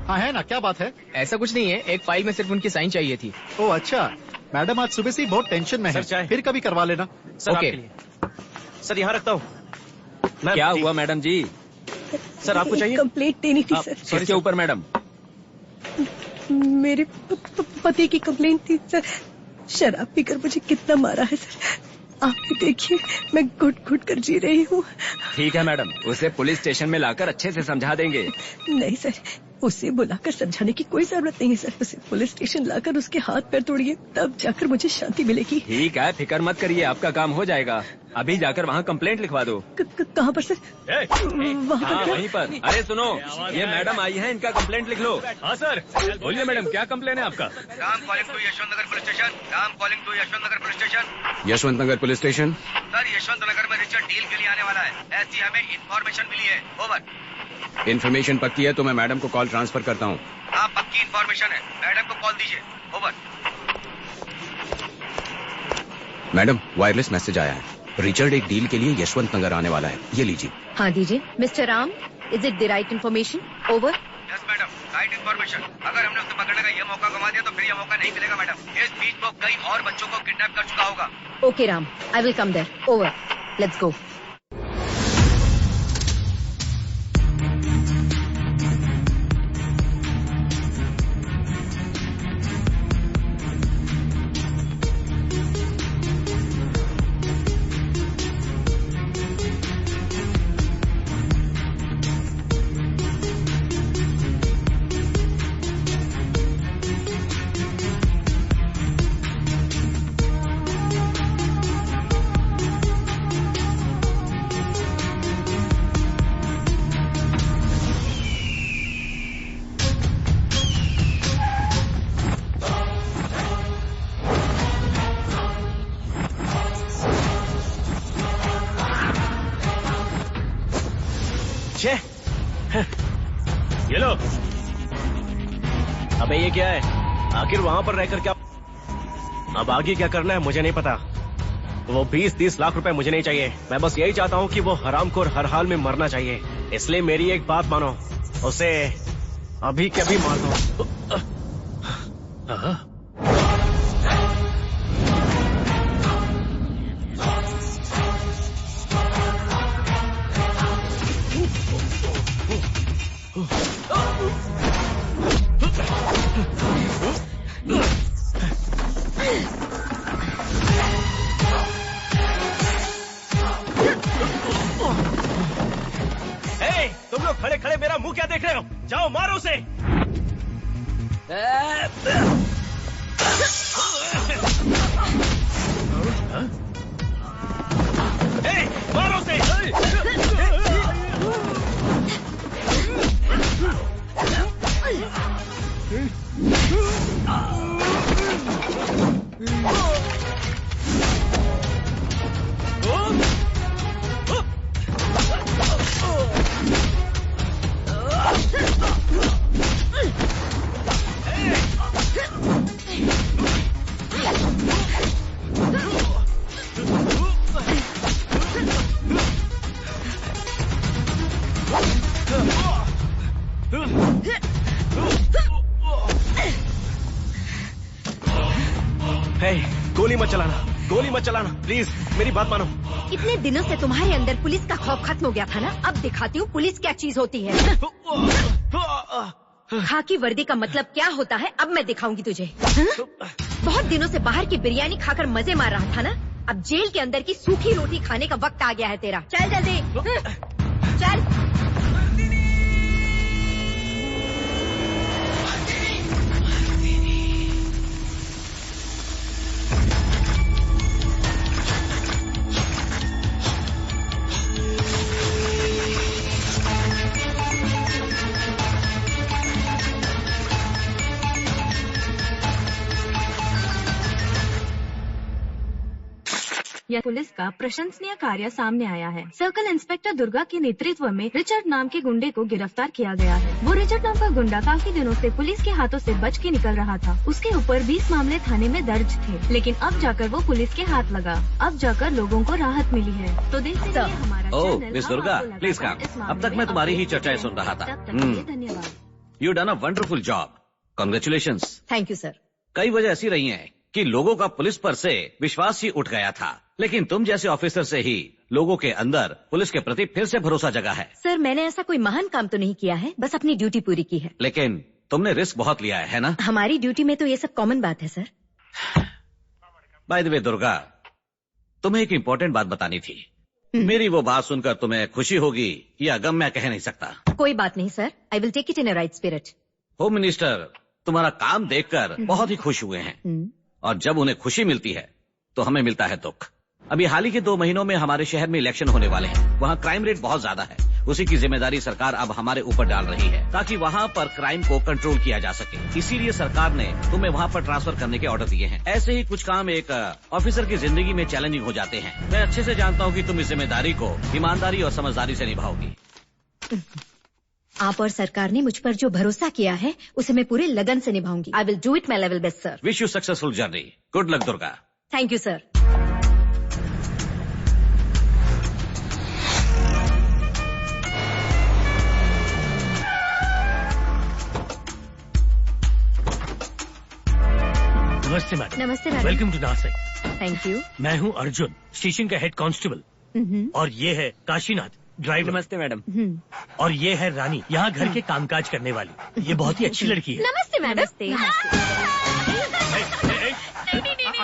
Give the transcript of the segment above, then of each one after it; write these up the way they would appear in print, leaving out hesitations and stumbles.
हाँ है ना, क्या बात है? ऐसा कुछ नहीं है, एक फाइल में सिर्फ उनकी साइन चाहिए थी। ओह अच्छा, मैडम आज सुबह से ही बहुत टेंशन में है, फिर कभी करवा लेना। सर ओके सर, यहाँ रखता हूँ। क्या हुआ मैडम जी? सर आपको चाहिए? कंप्लेंट देनी थी सर। किसके ऊपर मैडम? मेरे पति की कंप्लेंट थी सर। शराब पीकर मुझे कितना मारा है सर, आप भी देखिए, मैं घुट घुट कर जी रही हूँ। ठीक है मैडम, उसे पुलिस स्टेशन में लाकर अच्छे से समझा देंगे। नहीं सर, उसे बुलाकर समझाने की कोई जरूरत नहीं है सर। उसे पुलिस स्टेशन लाकर उसके हाथ पैर तोड़िए, तब जाकर मुझे शांति मिलेगी। ठीक है, फिक्र मत करिए, आपका काम हो जाएगा। अभी जाकर वहाँ कंप्लेंट लिखवा दो। कहाँ पर सर? वहाँ वहीं पर। अरे सुनो, ये मैडम आई है, इनका कंप्लेंट लिख लो। हाँ सर, बोलिए मैडम, क्या कंप्लेन है आपका? Ram calling to Yashwant Nagar police station. Ram calling to Yashwant Nagar police station. Yashwant Nagar police station. Sir, Yashwant Nagar में रिचर्ड डील के लिए आने वाला है, ऐसी हमें इन्फॉर्मेशन मिली है। ओवर। इन्फॉर्मेशन पक्की है तो मैं मैडम को कॉल ट्रांसफर करता हूँ। हाँ, पक्की इन्फॉर्मेशन है, मैडम को कॉल दीजिए। ओवर। मैडम, वायरलेस मैसेज आया है, रिचर्ड एक डील के लिए यशवंत नगर आने वाला है, ये लीजिए। हाँ दीजिए। Mister Ram, is it the right information? Over. Yes madam, right information. अगर हमने उसे पकड़ने का ये मौका गंवा दिया तो फिर ये मौका नहीं मिलेगा मैडम। इस बीच वो कई और बच्चों को किडनैप कर चुका होगा। Okay Ram, I will come there. Over, let's go. ये लो। अबे ये क्या है? आखिर वहां पर रहकर क्या? अब आगे क्या करना है मुझे नहीं पता। वो 20-30 लाख रुपए मुझे नहीं चाहिए। मैं बस यही चाहता हूँ कि वो हरामखोर हर हाल में मरना चाहिए। इसलिए मेरी एक बात मानो, उसे अभी के अभी मार दो। तुम लोग खड़े खड़े मेरा मुंह क्या देख रहे हो? जाओ मारो उसे। मारो उसे। गोली मत चलाना, गोली मत चलाना प्लीज, मेरी बात मानो। इतने दिनों से तुम्हारे अंदर पुलिस का खौफ खत्म हो गया था ना, अब दिखाती हूँ पुलिस क्या चीज होती है। खाकी वर्दी का मतलब क्या होता है अब मैं दिखाऊंगी तुझे। बहुत दिनों से बाहर की बिरयानी खाकर मजे मार रहा था ना, अब जेल के अंदर की सूखी रोटी खाने का वक्त आ गया है तेरा। चल जल्दी चल। यह पुलिस का प्रशंसनीय कार्य सामने आया है। सर्कल इंस्पेक्टर दुर्गा के नेतृत्व में रिचर्ड नाम के गुंडे को गिरफ्तार किया गया है। वो रिचर्ड नाम का गुंडा काफी दिनों से पुलिस के हाथों से बच के निकल रहा था। उसके ऊपर 20 मामले थाने में दर्ज थे, लेकिन अब जाकर वो पुलिस के हाथ लगा। अब जाकर लोगों को राहत मिली है। तो देखते रहिए हमारा चैनल। मिस दुर्गा, प्लीज काम। अब तक मैं तुम्हारी ही चर्चाएं सुन रहा था। धन्यवाद। You done a wonderful job, congratulations. Thank you sir. कई वजह ऐसी रही हैं कि लोगों का पुलिस पर से विश्वास ही उठ गया था, लेकिन तुम जैसे ऑफिसर से ही लोगों के अंदर पुलिस के प्रति फिर से भरोसा जगा है। सर मैंने ऐसा कोई महान काम तो नहीं किया है, बस अपनी ड्यूटी पूरी की है। लेकिन तुमने रिस्क बहुत लिया है ना? हमारी ड्यूटी में तो ये सब कॉमन बात है sir. By the way Durga, तुम्हें एक इम्पोर्टेंट बात बतानी थी। मेरी वो बात सुनकर तुम्हें खुशी होगी या गम, मैं कह नहीं सकता। कोई बात नहीं sir, I will take it in a right spirit. Home minister तुम्हारा काम देखकर बहुत ही खुश हुए हैं, और जब उन्हें खुशी मिलती है तो हमें मिलता है दुख। अभी हाल ही के 2 महीनों में हमारे शहर में इलेक्शन होने वाले हैं। वहाँ क्राइम रेट बहुत ज्यादा है, उसी की जिम्मेदारी सरकार अब हमारे ऊपर डाल रही है ताकि वहाँ पर क्राइम को कंट्रोल किया जा सके। इसीलिए सरकार ने तुम्हें वहाँ पर ट्रांसफर करने के ऑर्डर दिए हैं। ऐसे ही कुछ काम एक ऑफिसर की जिंदगी में चैलेंजिंग हो जाते हैं। मैं अच्छे से जानता हूँ कि तुम इस जिम्मेदारी को ईमानदारी और समझदारी से निभाओगी। आप और सरकार ने मुझ पर जो भरोसा किया है उसे मैं पूरे लगन से निभाऊंगी। I will do it my level best sir. Wish you successful journey. Good luck Durga. Thank you sir. नमस्ते मैडम। नमस्ते madam. Welcome to Nashik. Thank you. मैं हूँ अर्जुन, स्टेशन का हेड कांस्टेबल। और ये है काशीनाथ, ड्राइवर। नमस्ते मैडम। और ये है रानी, यहाँ घर के कामकाज करने वाली। ये बहुत ही अच्छी लड़की है। नमस्ते मैडम।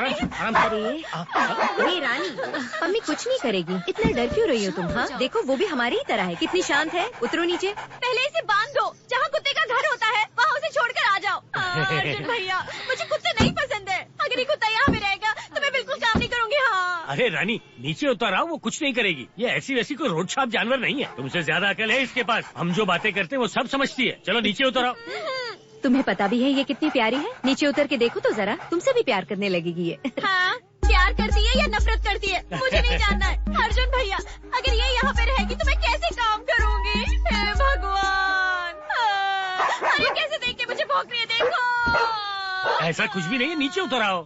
अरे रानी, मम्मी कुछ नहीं करेगी, इतना डर क्यों रही हो तुम? हाँ देखो, वो भी हमारी ही तरह है, कितनी शांत है। उतरो नीचे। पहले इसे बांध दो, जहाँ कुत्ते का घर होता है वहाँ उसे छोड़कर आ जाओ। अर्जुन भैया, मुझे कुत्ते नहीं पसंद है। अगर ये कुत्ता यहाँ पे रहेगा तो मैं बिल्कुल काम नहीं करूँगी। हाँ अरे रानी, नीचे उतर आओ, वो कुछ नहीं करेगी। ये ऐसी वैसी कोई रोड छाप जानवर नहीं है। तुमसे ज्यादा अकल है इसके पास। हम जो बातें करते हैं वो सब समझती है। चलो नीचे उतर आओ। तुम्हें पता भी है ये कितनी प्यारी है? नीचे उतर के देखो तो जरा, तुमसे भी प्यार करने लगेगी ये। हाँ, प्यार करती है या नफरत करती है मुझे नहीं जानना है। अर्जुन भैया, अगर ये यहाँ पे रहेगी तो मैं कैसे काम करूँगी? हे भगवान, अरे कैसे देख के मुझे भौंक रही है, देखो। ऐसा कुछ भी नहीं है, नीचे उतर आओ।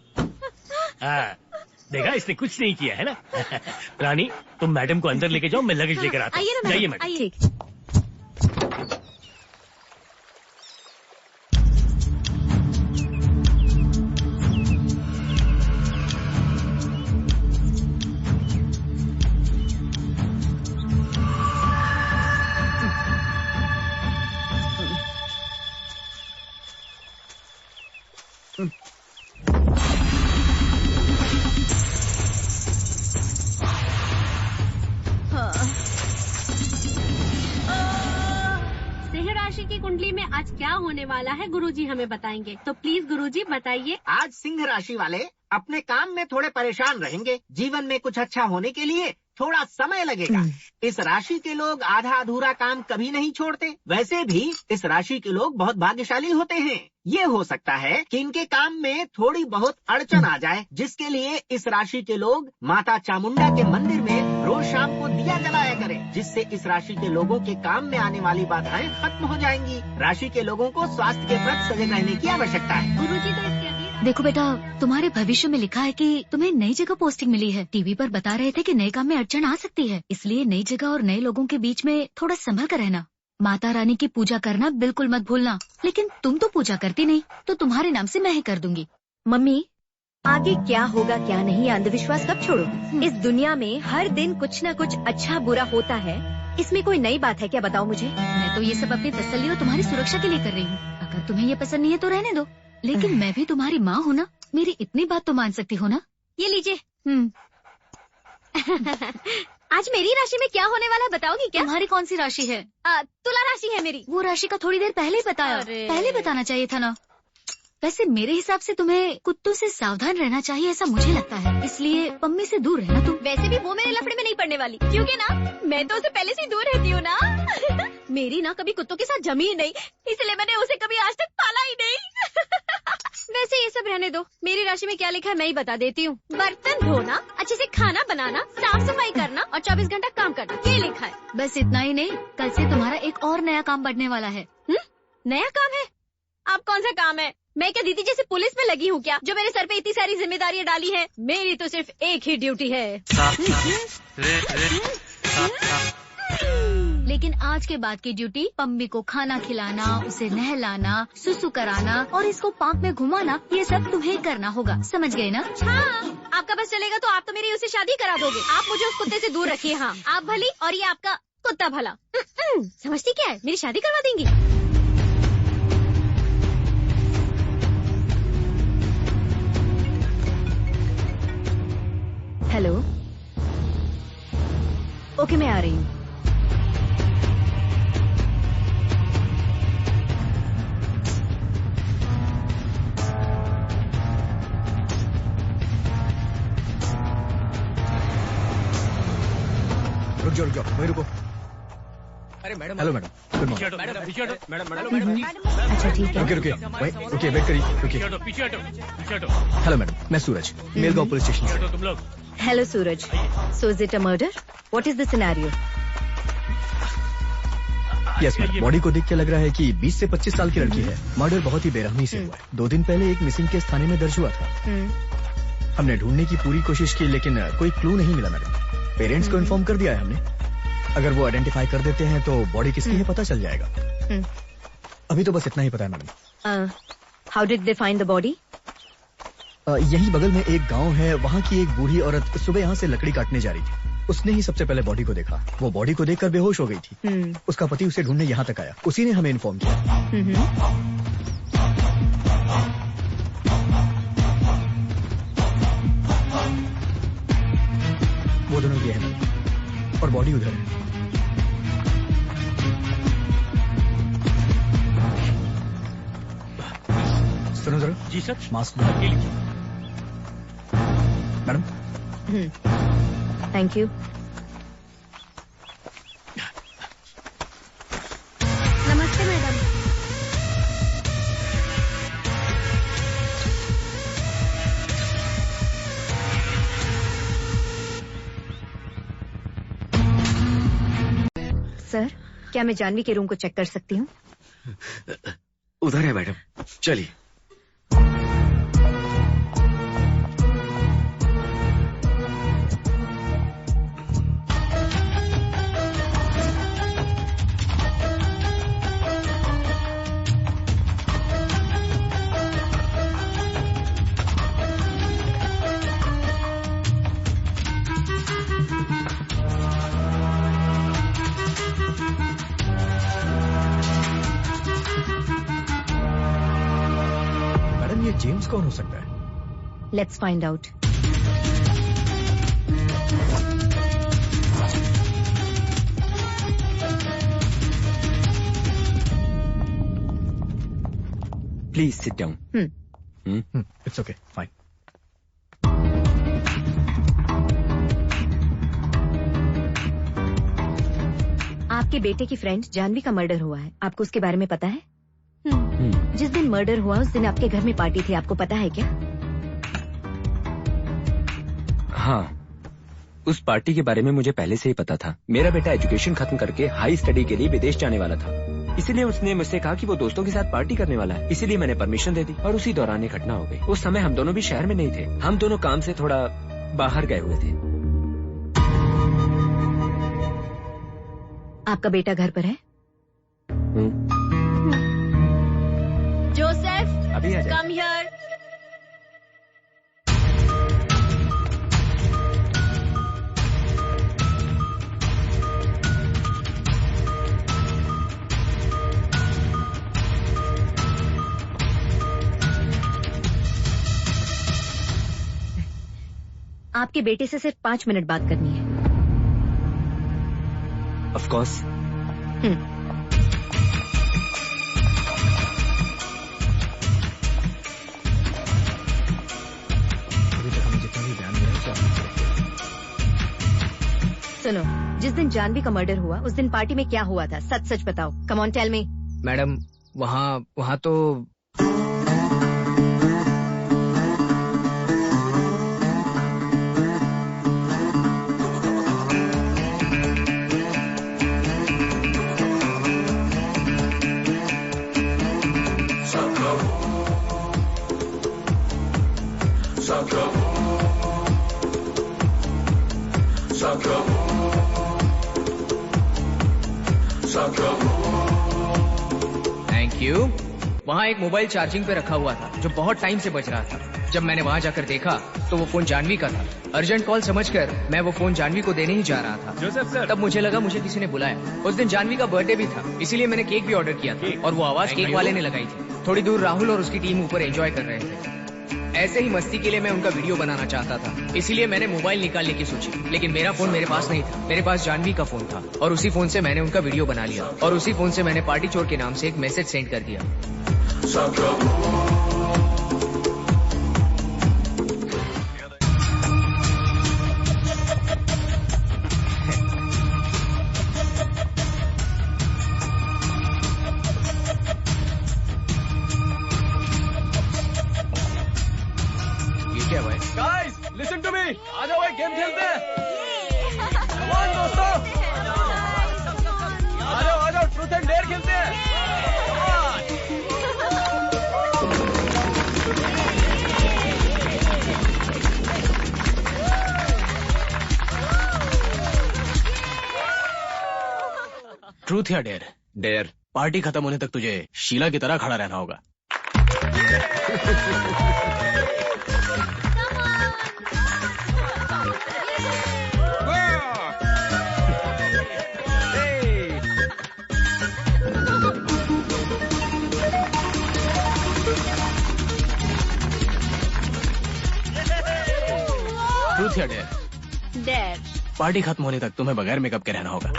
देखा, इसने कुछ नहीं किया है ना। रानी, तुम मैडम को अंदर लेके जाओ, मैं लगेज लेकर आता हूँ। जाइए मैडम। ठीक। सिंह राशि की कुंडली में आज क्या होने वाला है गुरुजी हमें बताएंगे, तो प्लीज गुरुजी बताइए। आज सिंह राशि वाले अपने काम में थोड़े परेशान रहेंगे। जीवन में कुछ अच्छा होने के लिए थोड़ा समय लगेगा। इस राशि के लोग आधा अधूरा काम कभी नहीं छोड़ते। वैसे भी इस राशि के लोग बहुत भाग्यशाली होते हैं। ये हो सकता है कि इनके काम में थोड़ी बहुत अड़चन आ जाए, जिसके लिए इस राशि के लोग माता चामुंडा के मंदिर में रोज शाम को दिया जलाया करें, जिससे इस राशि के लोगों के काम में आने वाली बाधाएं खत्म हो जाएंगी। राशि के लोगों को स्वास्थ्य के प्रति सजग रहने की आवश्यकता है। गुरुजी तो इसके देखो बेटा, तुम्हारे भविष्य में लिखा है कि तुम्हें नई जगह पोस्टिंग मिली है। टीवी पर बता रहे थे कि नए काम में अड़चन आ सकती है, इसलिए नई जगह और नए लोगों के बीच में थोड़ा संभल कर रहना। माता रानी की पूजा करना बिल्कुल मत भूलना। लेकिन तुम तो पूजा करती नहीं, तो तुम्हारे नाम से मैं ही कर दूंगी। मम्मी, आगे क्या होगा क्या नहीं, अंधविश्वास कब छोड़ोगी? इस दुनिया में हर दिन कुछ न कुछ अच्छा बुरा होता है, इसमें कोई नई बात है क्या? बताओ मुझे। मैं तो ये सब अपनी तसल्ली और तुम्हारी सुरक्षा के लिए कर रही हूँ। अगर तुम्हें ये पसंद नहीं है तो रहने दो, लेकिन मैं भी तुम्हारी माँ हूँ ना, मेरी इतनी बात तो मान सकती हो ना। ये लीजिए। आज मेरी राशि में क्या होने वाला है बताओगी क्या? तुम्हारी कौन सी राशि है? तुला राशि है मेरी। वो राशि का थोड़ी देर पहले ही बताया। पहले बताना चाहिए था ना। वैसे मेरे हिसाब से तुम्हें कुत्तों से सावधान रहना चाहिए, ऐसा मुझे लगता है। इसलिए पम्मी से दूर रहना तुम। वैसे भी वो मेरे लफड़े में नहीं पड़ने वाली, क्योंकि ना मैं तो उसे पहले से दूर रहती हूँ ना। मेरी ना कभी कुत्तों के साथ जमी ही नहीं, इसलिए मैंने उसे कभी आज तक पाला ही नहीं। वैसे ये सब रहने दो, मेरी राशि में क्या लिखा है मैं ही बता देती हूँ। बर्तन धोना, अच्छे से खाना बनाना, साफ सफाई करना और 24 घंटा काम करना, ये लिखा है। बस इतना ही नहीं, कल से तुम्हारा एक और नया काम बढ़ने वाला है। नया काम है? अब कौन सा काम है? मैं क्या दीदी जैसे पुलिस में लगी हूँ क्या, जो मेरे सर पे इतनी सारी जिम्मेदारियाँ डाली हैं? मेरी तो सिर्फ 1 ही ड्यूटी है। लेकिन आज के बाद की ड्यूटी पम्मी को खाना खिलाना, उसे नहलाना, सुसु कराना और इसको पार्क में घुमाना, ये सब तुम्हें करना होगा, समझ गए ना? हाँ, आपका बस चलेगा तो आप तो मेरी उससे शादी करा दोगे। आप मुझे उस कुत्ते से दूर रखिए। हाँ, आप भली और ये आपका कुत्ता भला। समझती क्या है, मेरी शादी करवा देंगी। हेलो, ओके मैं आ रही हूँ। रुक जाओ वही रुको। अरे madam, hello madam, good morning. Madam अच्छा ठीक है। रुकिए वेट करिए, रुकिए। हेलो मैडम, मैं सूरज, मेलगांव पुलिस स्टेशन से। तुम लोग hello Suraj, so is it a murder? What is the scenario? Yes madam, body को देख के लग रहा है कि 20 से 25 साल की लड़की है। मर्डर बहुत ही बेरहमी से हुआ है। 2 दिन पहले एक मिसिंग केस थाने में दर्ज हुआ था। हमने ढूंढने की पूरी कोशिश की लेकिन कोई क्लू नहीं मिला मैडम। पेरेंट्स को इन्फॉर्म कर दिया है हमने। अगर वो आइडेंटिफाई कर देते हैं तो बॉडी किसकी है पता चल जाएगा। अभी तो बस इतना ही पता है madam. How did they find the body? यही बगल में एक गांव है, वहाँ की एक बूढ़ी औरत सुबह यहाँ से लकड़ी काटने जा रही थी। उसने ही सबसे पहले बॉडी को देखा। वो बॉडी को देखकर बेहोश हो गई थी। उसका पति उसे ढूंढने यहाँ तक आया, उसी ने हमें इन्फॉर्म किया। वो दोनों ये है और बॉडी उधर है। सुनो जरा। जी सर। मास्क लगा लीजिए मैडम। Thank you. नमस्ते मैडम। सर, क्या मैं जानवी के रूम को चेक कर सकती हूँ? उधर है मैडम, चलिए। ये जेम्स कौन हो सकता है? Let's find out. Please sit down. It's okay, fine. आपके बेटे की फ्रेंड जानवी का मर्डर हुआ है, आपको उसके बारे में पता है? जिस दिन मर्डर हुआ उस दिन आपके घर में पार्टी थी, आपको पता है क्या? हाँ, उस पार्टी के बारे में मुझे पहले से ही पता था। मेरा बेटा एजुकेशन खत्म करके हाई स्टडी के लिए विदेश जाने वाला था, इसीलिए उसने मुझसे कहा कि वो दोस्तों के साथ पार्टी करने वाला है। इसीलिए मैंने परमिशन दे दी और उसी दौरान ये घटना हो गई। उस समय हम दोनों भी शहर में नहीं थे, हम दोनों काम से थोड़ा बाहर गए हुए थे। आपका बेटा घर पर है? जोसेफ, अभी आ जाए। Come here. आपके बेटे से सिर्फ 5 मिनट बात करनी है। Of course. सुनो, जिस दिन जानवी का मर्डर हुआ उस दिन पार्टी में क्या हुआ था, सच सच बताओ। Come on tell me. Madam, वहाँ तो आयुब, वहाँ एक मोबाइल चार्जिंग पे रखा हुआ था जो बहुत टाइम से बज रहा था। जब मैंने वहाँ जाकर देखा तो वो फोन जानवी का था। अर्जेंट कॉल समझकर मैं वो फोन जानवी को देने ही जा रहा था। जोसेफ सर, तब मुझे लगा मुझे किसी ने बुलाया। उस दिन जानवी का बर्थडे भी था, इसीलिए मैंने केक भी ऑर्डर किया था और वो आवाज केक वाले ने लगाई थी। थोड़ी दूर राहुल और उसकी टीम ऊपर एंजॉय कर रहे थे। ऐसे ही मस्ती के लिए मैं उनका वीडियो बनाना चाहता था, इसीलिए मैंने मोबाइल निकालने की सोची, लेकिन मेरा फोन मेरे पास नहीं था। मेरे पास जानवी का फोन था और उसी फोन से मैंने उनका वीडियो बना लिया और उसी फोन से मैंने पार्टी चोर के नाम से एक मैसेज सेंड कर दिया। ये क्या भाई? गाइस, लिसन टू मी, आ जाओ एक गेम खेलते हैं। Come on, दोस्तों, आ जाओ ट्रूथ एंड डेयर खेलते हैं। ट्रूथ या डेयर? डेयर। पार्टी खत्म होने तक तुझे शीला की तरह खड़ा रहना होगा। ट्रूथ या डेयर? डेयर। पार्टी खत्म होने तक तुम्हें बगैर मेकअप के रहना होगा।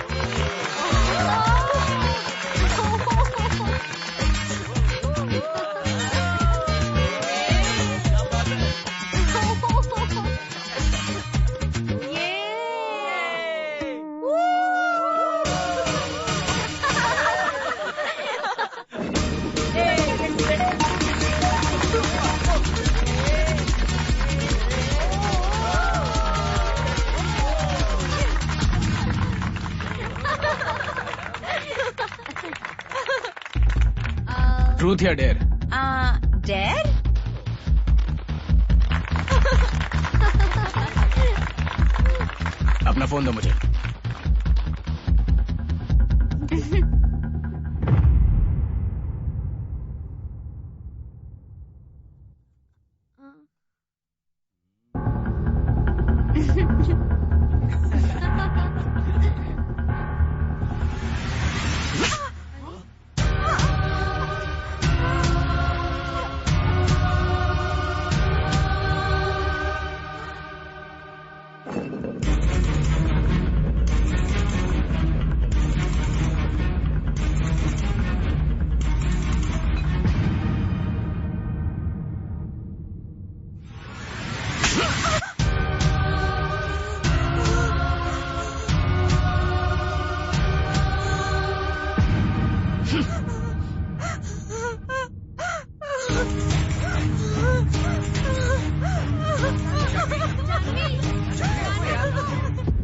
ट्रूथ या डेयर? डेयर। अपना फोन दो मुझे।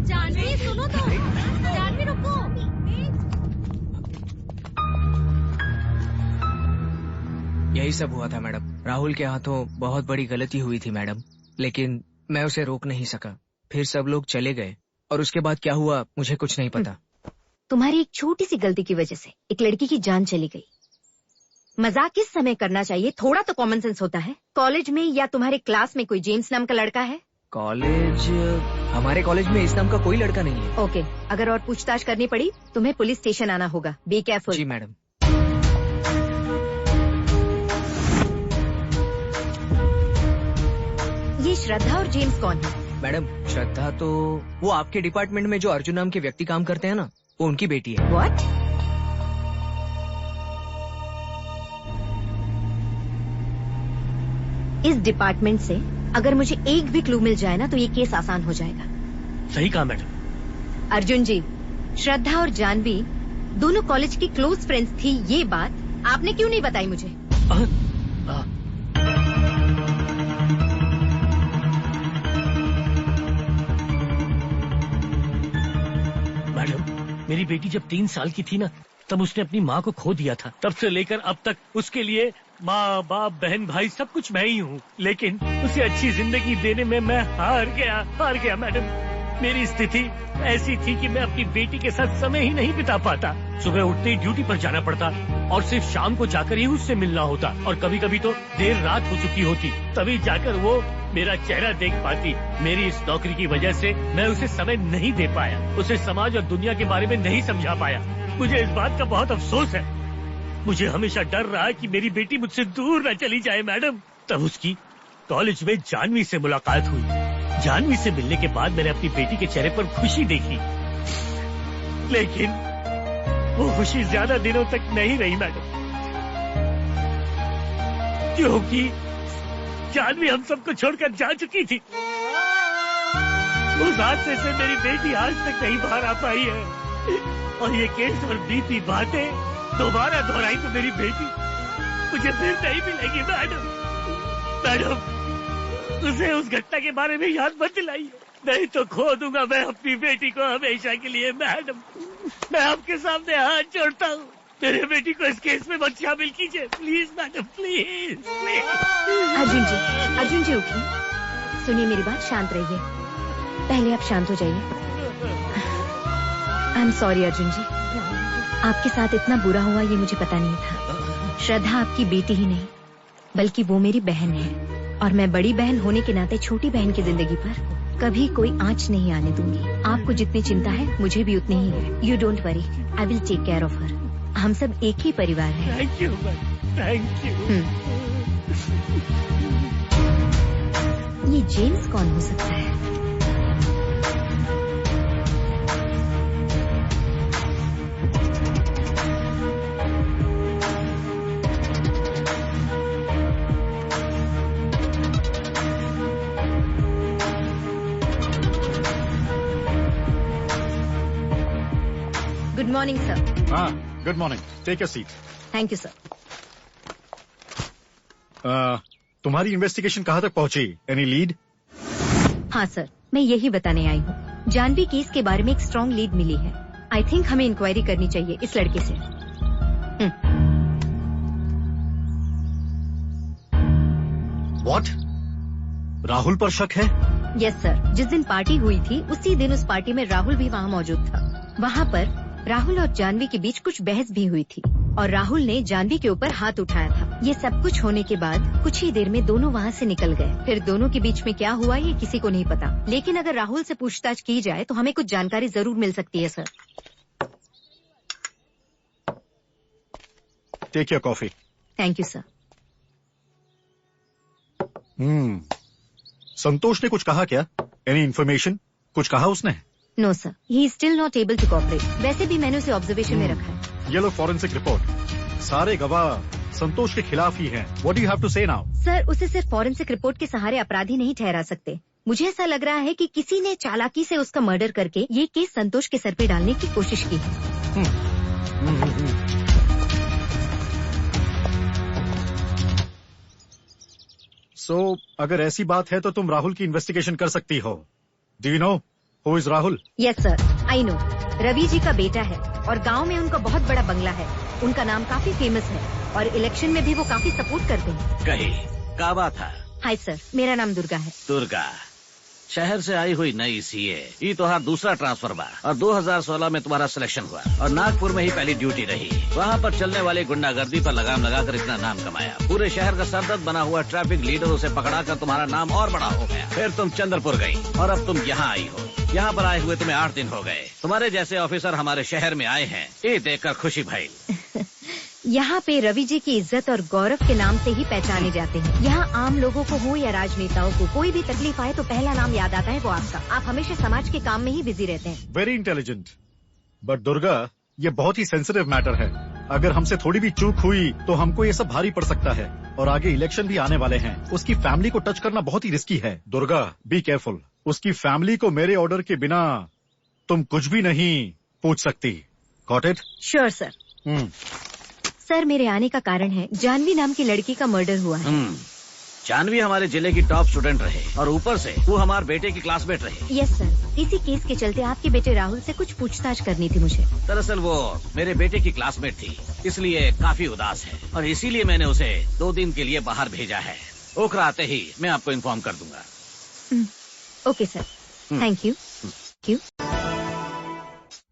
जानवी सुनो तो, जानवी रुको। यही सब हुआ था मैडम। राहुल के हाथों बहुत बड़ी गलती हुई थी मैडम, लेकिन मैं उसे रोक नहीं सका। फिर सब लोग चले गए और उसके बाद क्या हुआ मुझे कुछ नहीं पता। तुम्हारी एक छोटी सी गलती की वजह से एक लड़की की जान चली गई। मजाक किस समय करना चाहिए, थोड़ा तो कॉमन सेंस होता है। कॉलेज में या तुम्हारे क्लास में कोई जेम्स नाम का लड़का है? कॉलेज? हमारे कॉलेज में इस नाम का कोई लड़का नहीं है। ओके, अगर और पूछताछ करनी पड़ी तुम्हें पुलिस स्टेशन आना होगा। Be careful. जी मैडम। ये श्रद्धा और जेम्स कौन है? मैडम श्रद्धा तो वो आपके डिपार्टमेंट में जो अर्जुन नाम के व्यक्ति काम करते हैं ना, वो उनकी बेटी है। व्हाट? इस डिपार्टमेंट से अगर मुझे एक भी क्लू मिल जाए ना तो ये केस आसान हो जाएगा। सही कहा मैडम। अर्जुन जी, श्रद्धा और जानवी दोनों कॉलेज की क्लोज फ्रेंड्स थी, ये बात आपने क्यों नहीं बताई मुझे? मैडम, मेरी बेटी जब 3 साल की थी ना, तब उसने अपनी माँ को खो दिया था। तब से लेकर अब तक उसके लिए माँ बाप बहन भाई सब कुछ मैं ही हूँ, लेकिन उसे अच्छी जिंदगी देने में मैं हार गया मैडम। मेरी स्थिति ऐसी थी कि मैं अपनी बेटी के साथ समय ही नहीं बिता पाता। सुबह उठते ही ड्यूटी पर जाना पड़ता और सिर्फ शाम को जाकर ही उससे मिलना होता, और कभी कभी तो देर रात हो चुकी होती, तभी जाकर वो मेरा चेहरा देख पाती। मेरी इस नौकरी की वजह से मैं उसे समय नहीं दे पाया, उसे समाज और दुनिया के बारे में नहीं समझा पाया। मुझे इस बात का बहुत अफसोस है। मुझे हमेशा डर रहा कि मेरी बेटी मुझसे दूर न चली जाए मैडम। तब उसकी कॉलेज में जानवी से मुलाकात हुई। जानवी से मिलने के बाद मैंने अपनी बेटी के चेहरे पर खुशी देखी, लेकिन वो खुशी ज्यादा दिनों तक नहीं रही मैडम, क्योंकि जानवी हम सबको छोड़कर जा चुकी थी। उस हादसे से मेरी बेटी आज तक नहीं बाहर आ पाई है, और ये केस और बीती बातें दोबारा दोहराई तो मेरी बेटी मुझे फिर नहीं मिलेगी मैडम। मैडम, उसे उस घटना के बारे में याद मत दिलाइए, नहीं तो खो दूंगा मैं अपनी बेटी को हमेशा के लिए। मैडम, मैं आपके सामने हाथ जोड़ता हूँ, मेरे बेटी को इस केस में मत शामिल कीजिए please madam, please please. Arjun ji उठिए, सुनिए मेरी बात, शांत रहिए। पहले आप शांत हो जाइए। आई एम सॉरी अर्जुन जी, आपके साथ इतना बुरा हुआ ये मुझे पता नहीं था। श्रद्धा आपकी बेटी ही नहीं बल्कि वो मेरी बहन है, और मैं बड़ी बहन होने के नाते छोटी बहन की जिंदगी पर कभी कोई आंच नहीं आने दूंगी। आपको जितनी चिंता है मुझे भी उतनी ही है। You don't worry, I will take care of her. हम सब एक ही परिवार हैं। Thank you, thank you. ये जेम्स कौन हो सकता है? Good morning sir. हाँ, good morning, take a seat. Thank you sir. तुम्हारी इन्वेस्टिगेशन कहाँ तक पहुँची? Any lead? हाँ सर, मैं यही बताने आई हूँ। जानवी केस के बारे में एक स्ट्रॉन्ग लीड मिली है। आई थिंक हमें इंक्वायरी करनी चाहिए इस लड़के से। व्हाट? राहुल पर शक है? यस सर, जिस दिन पार्टी हुई थी उसी दिन उस पार्टी में राहुल भी वहाँ मौजूद था। वहाँ पर राहुल और जानवी के बीच कुछ बहस भी हुई थी, और राहुल ने जानवी के ऊपर हाथ उठाया था। ये सब कुछ होने के बाद कुछ ही देर में दोनों वहाँ से निकल गए। फिर दोनों के बीच में क्या हुआ ये किसी को नहीं पता, लेकिन अगर राहुल से पूछताछ की जाए तो हमें कुछ जानकारी जरूर मिल सकती है sir. Take your coffee. Thank you sir. Santosh ने कुछ कहा क्या? Any information? कुछ कहा उसने? No sir, he is still not able to cooperate. वैसे भी मैंने उसे ऑब्जर्वेशन में रखा है। ये लो फॉरेंसिक रिपोर्ट। सारे गवाह संतोष के खिलाफ ही हैं। What do you have to say now? Sir, उसे सिर्फ फॉरेंसिक रिपोर्ट के सहारे अपराधी नहीं ठहरा सकते। मुझे ऐसा लग रहा है कि किसी ने चालाकी से उसका मर्डर करके ये केस संतोष के सर पे डालने की कोशिश की है। सो अगर ऐसी बात है तो तुम राहुल की इन्वेस्टिगेशन कर सकती हो। Do you know who is Rahul? Yes sir, I know. Ravi ji का बेटा है और गांव में उनका बहुत बड़ा बंगला है। उनका नाम काफी फेमस है और इलेक्शन में भी वो काफी सपोर्ट करते हैं। कही क्या बात है? हाय सर, मेरा नाम दुर्गा है। दुर्गा, शहर से आई हुई नई सीए। ये तुम्हारा दूसरा ट्रांसफर हुआ और 2016 में तुम्हारा सिलेक्शन हुआ और नागपुर में ही पहली ड्यूटी रही। वहाँ पर चलने वाली गुंडागर्दी पर लगाम लगाकर इतना नाम कमाया। पूरे शहर का सरदर्द बना हुआ ट्रैफिक लीडर उसे पकड़ा कर तुम्हारा नाम और बड़ा हो गया। फिर तुम चंद्रपुर गई और अब तुम यहाँ आई हो। यहाँ पर आए हुए तुम्हें 8 दिन हो गए। तुम्हारे जैसे ऑफिसर हमारे शहर में आए हैं, ये देखकर खुशी भाई। यहाँ पे रवि जी की इज्जत और गौरव के नाम से ही पहचाने जाते हैं। यहाँ आम लोगों को हो या राजनेताओं को कोई भी तकलीफ आए तो पहला नाम याद आता है वो आपका। आप हमेशा समाज के काम में ही बिजी रहते हैं। Very intelligent. बट दुर्गा, ये बहुत ही सेंसिटिव मैटर है। अगर हमसे थोड़ी भी चूक हुई तो हमको ये सब भारी पड़ सकता है और आगे इलेक्शन भी आने वाले हैं। उसकी फैमिली को टच करना बहुत ही रिस्की है। Durga, be careful. उसकी फैमिली को मेरे ऑर्डर के बिना तुम कुछ भी नहीं पूछ सकती। Got it? Sure sir. Sir, मेरे आने का कारण है जानवी नाम की लड़की का मर्डर हुआ है। जानवी हमारे जिले की टॉप स्टूडेंट रहे और ऊपर से वो हमारे बेटे की क्लासमेट रहे। यस सर, इसी केस के चलते आपके बेटे राहुल से कुछ पूछताछ करनी थी मुझे। दरअसल वो मेरे बेटे की क्लासमेट थी, इसलिए काफी उदास है और इसीलिए मैंने उसे 2 दिन के लिए बाहर भेजा है। ओखरा आते ही मैं आपको इन्फॉर्म कर दूंगा। Okay sir, thank you.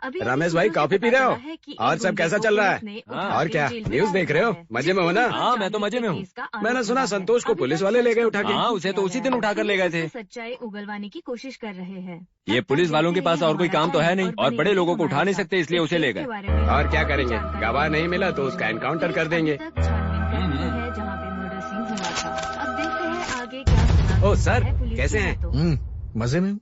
अभी रमेश भाई कॉफी पी रहे हो? और सब कैसा चल रहा है? और क्या न्यूज देख रहे हो? मजे में हो ना? हाँ मैं तो मजे में हूँ। मैंने सुना संतोष को पुलिस वाले ले गए उठा के। हाँ उसे तो उसी दिन उठा कर ले गए थे। सच्चाई उगलवाने की कोशिश कर रहे हैं। ये पुलिस वालों के पास और कोई काम तो है नहीं और बड़े लोगों को उठा नहीं सकते, इसलिए उसे ले गए। और क्या करेंगे, गवाह नहीं मिला तो उसका एनकाउंटर कर देंगे। जहाँ पे मर्डर सीन हुआ था। अब देखते हैं आगे क्या। ओ सर कैसे हैं? मजे में।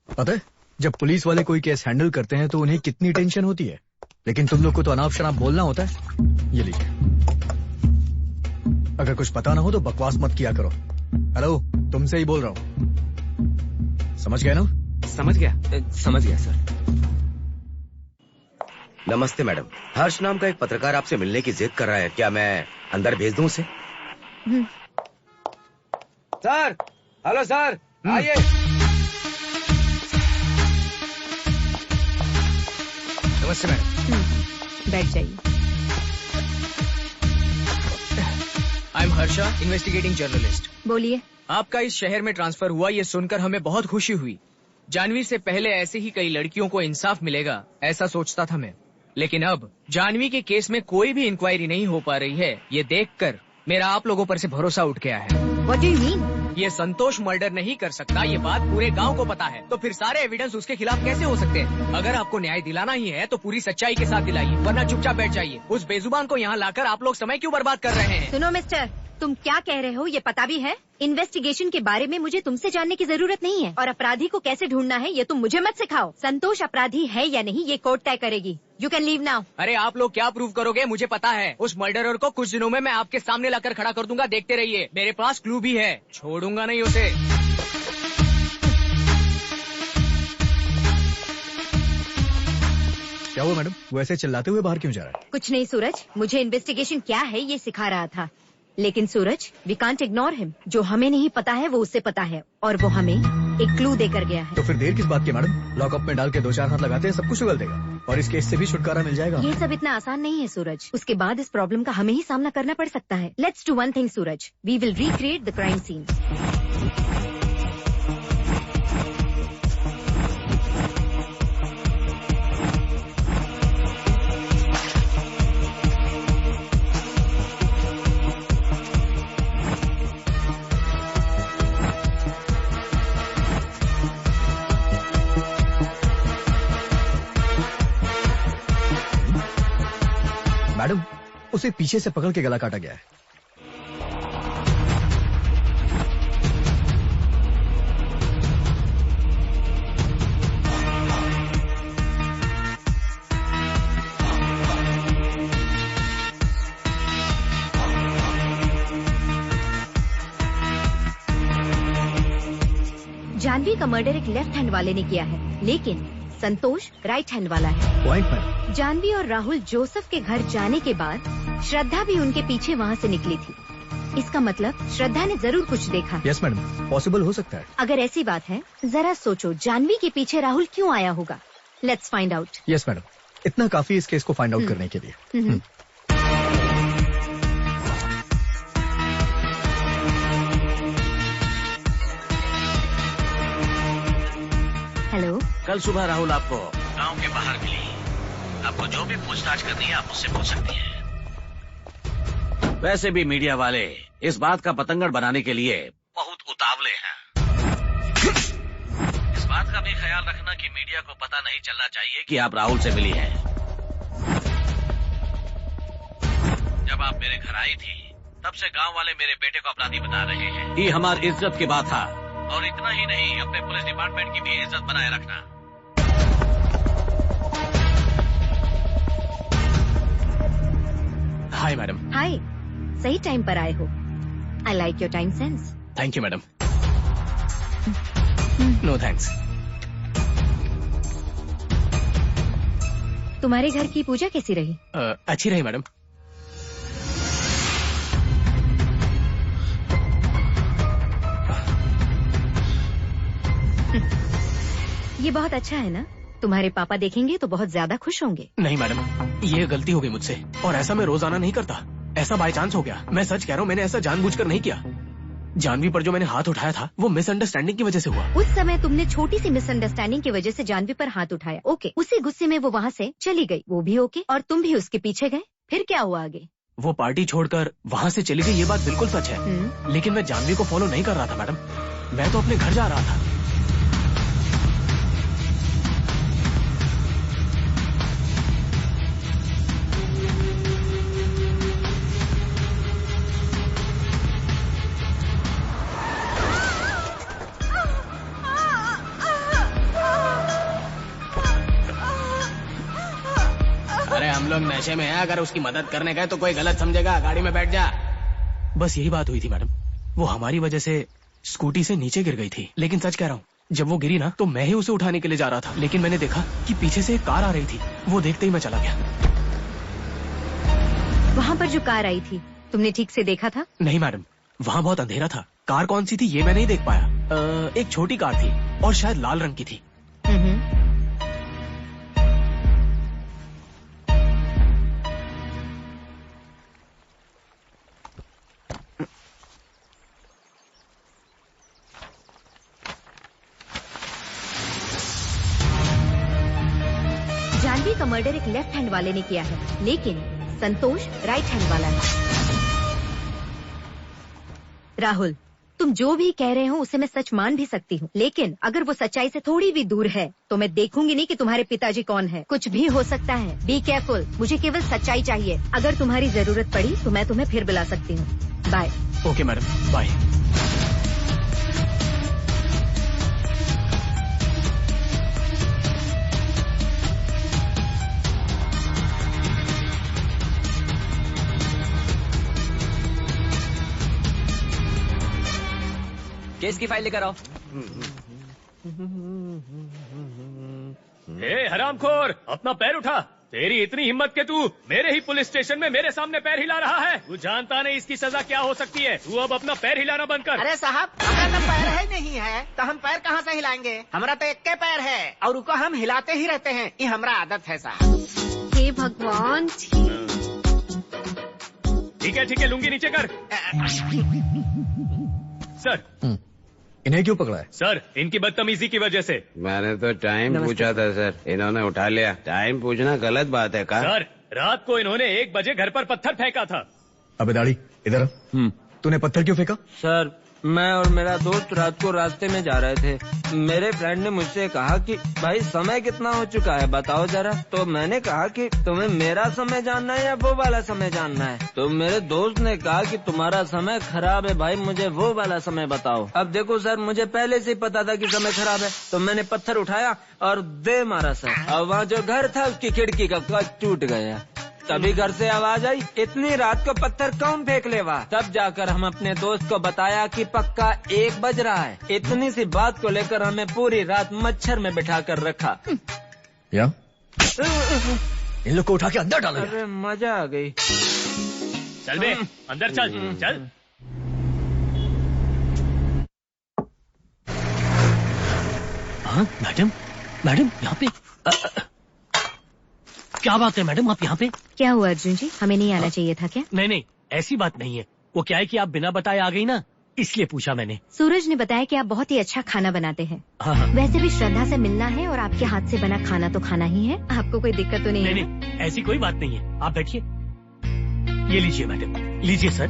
पता है जब पुलिस वाले कोई केस हैंडल करते हैं तो उन्हें कितनी टेंशन होती है, लेकिन तुम लोग को तो अनाप शनाप बोलना होता है। ये लीजिए, अगर कुछ पता ना हो तो बकवास मत किया करो। हेलो, तुमसे ही बोल रहा हूँ, समझ गए ना? समझ गया सर। नमस्ते मैडम, हर्ष नाम का एक पत्रकार आपसे मिलने की जिद कर रहा है, क्या मैं अंदर भेज दूं उसे? सर, हेलो सर, आइए। नमस्ते मैडम। बैठ जाइए। I am Harsha, investigating journalist. बोलिए। आपका इस शहर में ट्रांसफर हुआ ये सुनकर हमें बहुत खुशी हुई। जानवी से पहले ऐसे ही कई लड़कियों को इंसाफ मिलेगा ऐसा सोचता था मैं, लेकिन अब जानवी के केस में कोई भी इंक्वायरी नहीं हो पा रही है, ये देखकर मेरा आप लोगों पर से भरोसा उठ गया है। What do you mean? ये संतोष मर्डर नहीं कर सकता, ये बात पूरे गांव को पता है, तो फिर सारे एविडेंस उसके खिलाफ कैसे हो सकते हैं? अगर आपको न्याय दिलाना ही है तो पूरी सच्चाई के साथ दिलाइए, वरना चुपचाप बैठ जाइए। उस बेजुबान को यहाँ लाकर आप लोग समय क्यों बर्बाद कर रहे हैं? सुनो मिस्टर, तुम क्या कह रहे हो ये पता भी है? इन्वेस्टिगेशन के बारे में मुझे तुमसे जानने की जरूरत नहीं है, और अपराधी को कैसे ढूंढना है ये तुम मुझे मत सिखाओ। संतोष अपराधी है या नहीं ये कोर्ट तय करेगी। You can leave now. अरे आप लोग क्या प्रूव करोगे मुझे पता है। उस मर्डरर को कुछ दिनों में मैं आपके सामने लाकर खड़ा कर दूंगा, देखते रहिए। मेरे पास क्लू भी है, छोड़ूंगा नहीं उसे। क्या हुआ मैडम, वो ऐसे चिल्लाते हुए बाहर क्यों जा रहा है? कुछ नहीं सूरज, मुझे इन्वेस्टिगेशन क्या है ये सिखा रहा था। लेकिन सूरज, वी कांट इग्नोर हिम। जो हमें नहीं पता है वो उससे पता है, और वो हमें एक क्लू देकर गया है। तो फिर देर किस बात की मैडम? लॉकअप में डाल के 2-4 हाथ लगाते हैं, सब कुछ उगल देगा और इस केस से भी छुटकारा मिल जाएगा। ये सब इतना आसान नहीं है सूरज। उसके बाद इस प्रॉब्लम का हमें ही सामना करना पड़ सकता है। Let's do one thing Suraj, we will recreate the crime scene. Madam, उसे पीछे से पकड़ के गला काटा गया है। जानवी का मर्डर एक लेफ्ट हैंड वाले ने किया है, लेकिन संतोष राइट हैंड वाला है। Point madam. जानवी और राहुल जोसेफ के घर जाने के बाद श्रद्धा भी उनके पीछे वहाँ से निकली थी। इसका मतलब श्रद्धा ने जरूर कुछ देखा। यस मैडम, पॉसिबल हो सकता है। अगर ऐसी बात है, जरा सोचो जानवी के पीछे राहुल क्यों आया होगा। Let's find out. Yes madam, इतना काफी इस केस को फाइंड आउट करने के लिए। हेलो। कल सुबह राहुल आपको गांव के बाहर मिली। आपको जो भी पूछताछ करनी है आप उससे पूछ सकती हैं। वैसे भी मीडिया वाले इस बात का पतंगड़ बनाने के लिए बहुत उतावले हैं। इस बात का भी ख्याल रखना कि मीडिया को पता नहीं चलना चाहिए कि आप राहुल से मिली हैं। जब आप मेरे घर आई थी तब से गांव वाले मेरे बेटे को अपराधी बता रहे हैं। ये हमारी इज्जत की बात था, और इतना ही नहीं, अपने पुलिस डिपार्टमेंट की भी इज्जत बनाए रखना। Hi madam. हाय, सही टाइम पर आए हो। I like your time sense. Thank you madam. No thanks. तुम्हारे घर की पूजा कैसी रही? अच्छी रही मैडम। ये बहुत अच्छा है ना? तुम्हारे पापा देखेंगे तो बहुत ज्यादा खुश होंगे। नहीं मैडम, ये गलती हो गई मुझसे, और ऐसा मैं रोजाना नहीं करता। ऐसा बाय चांस हो गया। मैं सच कह रहा हूँ, मैंने ऐसा जानबूझकर नहीं किया। जानवी पर जो मैंने हाथ उठाया था वो मिसअंडरस्टैंडिंग की वजह से हुआ। उस समय तुमने छोटी सी मिसअंडरस्टैंडिंग की वजह से जानवी पर हाथ उठाया, ओके। उसी गुस्से में वो वहाँ से चली गई, वो भी ओके, और तुम भी उसके पीछे गए। फिर क्या हुआ आगे? वो पार्टी छोड़कर वहाँ से चली गई, ये बात बिल्कुल सच है। लेकिन मैं जानवी को फॉलो नहीं कर रहा था मैडम, मैं तो अपने घर जा रहा था। अरे हम लोग नशे में हैं, अगर उसकी मदद करने गए तो कोई गलत समझेगा, गाड़ी में बैठ जा। बस यही बात हुई थी मैडम, वो हमारी वजह से स्कूटी से नीचे गिर गई थी। लेकिन सच कह रहा हूँ, जब वो गिरी ना तो मैं ही उसे उठाने के लिए जा रहा था, लेकिन मैंने देखा कि पीछे से एक कार आ रही थी, वो देखते ही मैं चला गया। वहाँ पर जो कार आई थी तुमने ठीक से देखा था? नहीं मैडम, वहाँ बहुत अंधेरा था, कार कौन सी थी ये मैं नहीं देख पाया। एक छोटी कार थी और शायद लाल रंग की थी। जानवी का मर्डर एक लेफ्ट हैंड वाले ने किया है, लेकिन संतोष राइट हैंड वाला है। राहुल, तुम जो भी कह रहे हो उसे मैं सच मान भी सकती हूँ, लेकिन अगर वो सच्चाई से थोड़ी भी दूर है तो मैं देखूंगी नहीं कि तुम्हारे पिताजी कौन है। कुछ भी हो सकता है, बी केयरफुल। मुझे केवल सच्चाई चाहिए। अगर तुम्हारी जरूरत पड़ी तो मैं तुम्हें फिर बुला सकती हूँ। Bye. Okay madam, bye. Case की फाइल लेकर आओ। ए हरामखोर, अपना पैर उठा। तेरी इतनी हिम्मत के तू मेरे ही पुलिस स्टेशन में मेरे सामने पैर हिला रहा है। तू जानता नहीं इसकी सजा क्या हो सकती है। तू अब अपना पैर हिलाना बंद कर। अरे साहब, हमारा तो पैर है नहीं है तो हम पैर कहाँ से हिलाएंगे? हमारा तो एक के पैर है और उनको हम हिलाते ही रहते हैं, ये हमारा आदत है साहब। हे भगवान। ठीक है, लुंगी नीचे कर। सर, इन्हें क्यों पकड़ा है? सर, इनकी बदतमीजी की वजह से। मैंने तो टाइम पूछा था सर, इन्होंने उठा लिया। टाइम पूछना गलत बात है का? सर, रात को इन्होंने 1 बजे घर पर पत्थर फेंका था। अबे दाढ़ी, इधर आ। तूने पत्थर क्यों फेंका? सर, मैं और मेरा दोस्त रात को रास्ते में जा रहे थे। मेरे फ्रेंड ने मुझसे कहा कि भाई समय कितना हो चुका है बताओ जरा। तो मैंने कहा कि तुम्हें मेरा समय जानना है या वो वाला समय जानना है? तो मेरे दोस्त ने कहा कि तुम्हारा समय खराब है भाई, मुझे वो वाला समय बताओ। अब देखो सर, मुझे पहले से ही पता था कि समय खराब है, तो मैंने पत्थर उठाया और दे मारा सर। और वहाँ जो घर था उसकी खिड़की का कांच टूट गया। तभी घर से आवाज आई, इतनी रात को पत्थर कौन फेंक लेवा? तब जाकर हम अपने दोस्त को बताया कि पक्का 1 बज रहा है। इतनी सी बात को लेकर हमें पूरी रात मच्छर में बिठा कर रखा। या? इन लोग को उठा के अंदर डालो। अरे मजा आ गई। चल बे, अंदर चल चल। हाँ मैडम, यहाँ पे क्या बात है मैडम, आप यहाँ पे? क्या हुआ अर्जुन जी, हमें नहीं आना चाहिए था क्या? नहीं, ऐसी बात नहीं है। वो क्या है कि आप बिना बताए आ गई ना, इसलिए पूछा मैंने। सूरज ने बताया कि आप बहुत ही अच्छा खाना बनाते हैं। हाँ। वैसे भी श्रद्धा से मिलना है और आपके हाथ से बना खाना तो खाना ही है। आपको कोई दिक्कत तो नहीं है? नहीं, ऐसी कोई बात नहीं है। आप बैठिए। ये लीजिए मैडम, लीजिए सर।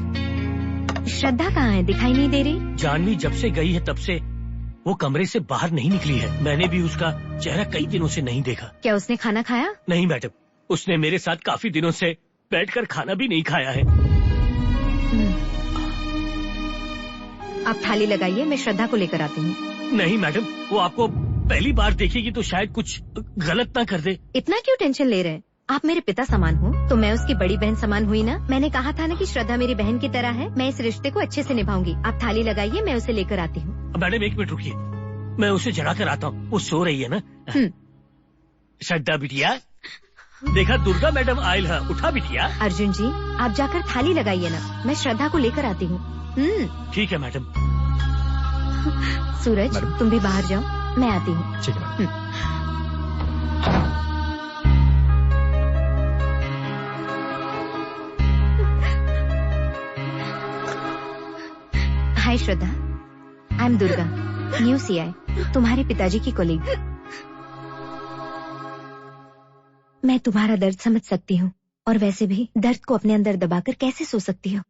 श्रद्धा कहाँ है, दिखाई नहीं दे रही? जानवी जब से गई है तब से वो कमरे से बाहर नहीं निकली है। मैंने भी उसका चेहरा कई दिनों से नहीं देखा। क्या उसने खाना खाया? नहीं मैडम, उसने मेरे साथ काफी दिनों से बैठकर खाना भी नहीं खाया है। आप थाली लगाइए, मैं श्रद्धा को लेकर आती हूँ। नहीं मैडम, वो आपको पहली बार देखेगी तो शायद कुछ गलत ना कर दे। इतना क्यों टेंशन ले रहे हैं? आप मेरे पिता समान हो तो मैं उसकी बड़ी बहन समान हुई ना। मैंने कहा था ना कि श्रद्धा मेरी बहन की तरह है। मैं इस रिश्ते को अच्छे से निभाऊंगी। आप थाली लगाइए, मैं उसे लेकर आती हूँ। मैडम 1 मिनट रुकिए, मैं उसे जगा कर आता हूँ। वो सो रही है ना। श्रद्धा बिटिया, देखा दुर्गा मैडम आयल है, उठा बिटिया। अर्जुन जी, आप जाकर थाली लगाइए ना, मैं श्रद्धा को लेकर आती हूँ। ठीक है मैडम। सूरज, तुम भी बाहर जाओ, मैं आती हूँ। ठीक है। Hi Shraddha, I am Durga, new CI, तुम्हारे पिताजी की कोलीग। मैं तुम्हारा दर्द समझ सकती हूँ, और वैसे भी दर्द को अपने अंदर दबाकर कैसे सो सकती हो।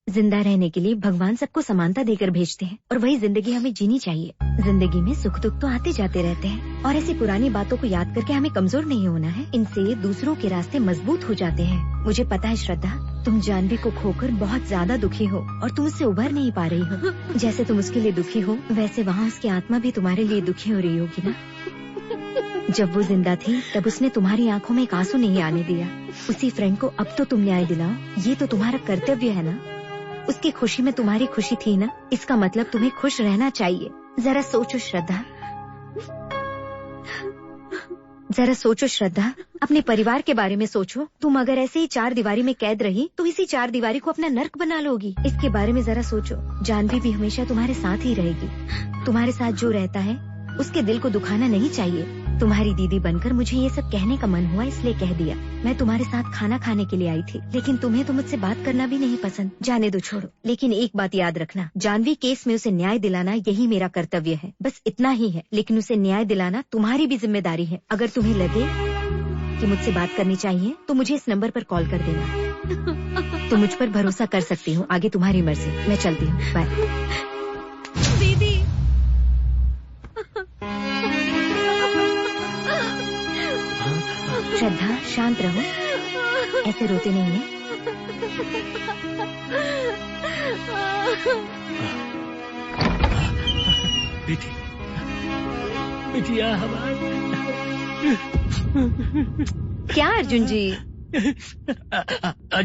जिंदा रहने के लिए भगवान सबको समानता देकर भेजते हैं, और वही जिंदगी हमें जीनी चाहिए। जिंदगी में सुख दुख तो आते जाते रहते हैं, और ऐसी पुरानी बातों को याद करके हमें कमजोर नहीं होना है। इनसे दूसरों के रास्ते मजबूत हो जाते हैं। मुझे पता है श्रद्धा, तुम जानवी को खोकर बहुत ज्यादा दुखी हो, और तुम उससे उभर नहीं पा रही हो। जैसे तुम उसके लिए दुखी हो, वैसे वहाँ उसकी आत्मा भी तुम्हारे लिए दुखी हो रही होगी ना। जब वो जिंदा थी तब उसने तुम्हारी आंखों में एक आंसू नहीं आने दिया। उसी फ्रेंड को अब तो तुम न्याय दिलाओ, ये तो तुम्हारा कर्तव्य है ना। उसकी खुशी में तुम्हारी खुशी थी ना, इसका मतलब तुम्हें खुश रहना चाहिए। जरा सोचो श्रद्धा, जरा सोचो श्रद्धा, अपने परिवार के बारे में सोचो। तुम अगर ऐसे ही 4 दीवारी में कैद रही तो इसी 4 दीवारी को अपना नर्क बना लोगी। इसके बारे में जरा सोचो। जानवी भी हमेशा तुम्हारे साथ ही रहेगी। तुम्हारे साथ जो रहता है उसके दिल को दुखाना नहीं चाहिए। तुम्हारी दीदी बनकर मुझे ये सब कहने का मन हुआ, इसलिए कह दिया। मैं तुम्हारे साथ खाना खाने के लिए आई थी, लेकिन तुम्हें तो मुझसे बात करना भी नहीं पसंद। जाने दो, छोड़ो। लेकिन एक बात याद रखना, जानवी केस में उसे न्याय दिलाना यही मेरा कर्तव्य है। बस इतना ही है, लेकिन उसे न्याय दिलाना तुम्हारी भी जिम्मेदारी है। अगर तुम्हें लगे कि मुझसे बात करनी चाहिए तो मुझे इस नंबर पर कॉल कर देना। तुम मुझ पर भरोसा कर सकती हो। आगे तुम्हारी मर्जी। मैं चलती हूँ, बाय। दीदी, श्रद्धा, शांत रहो, ऐसे रोते नहीं है। बिटिया हमारी। क्या अर्जुन जी?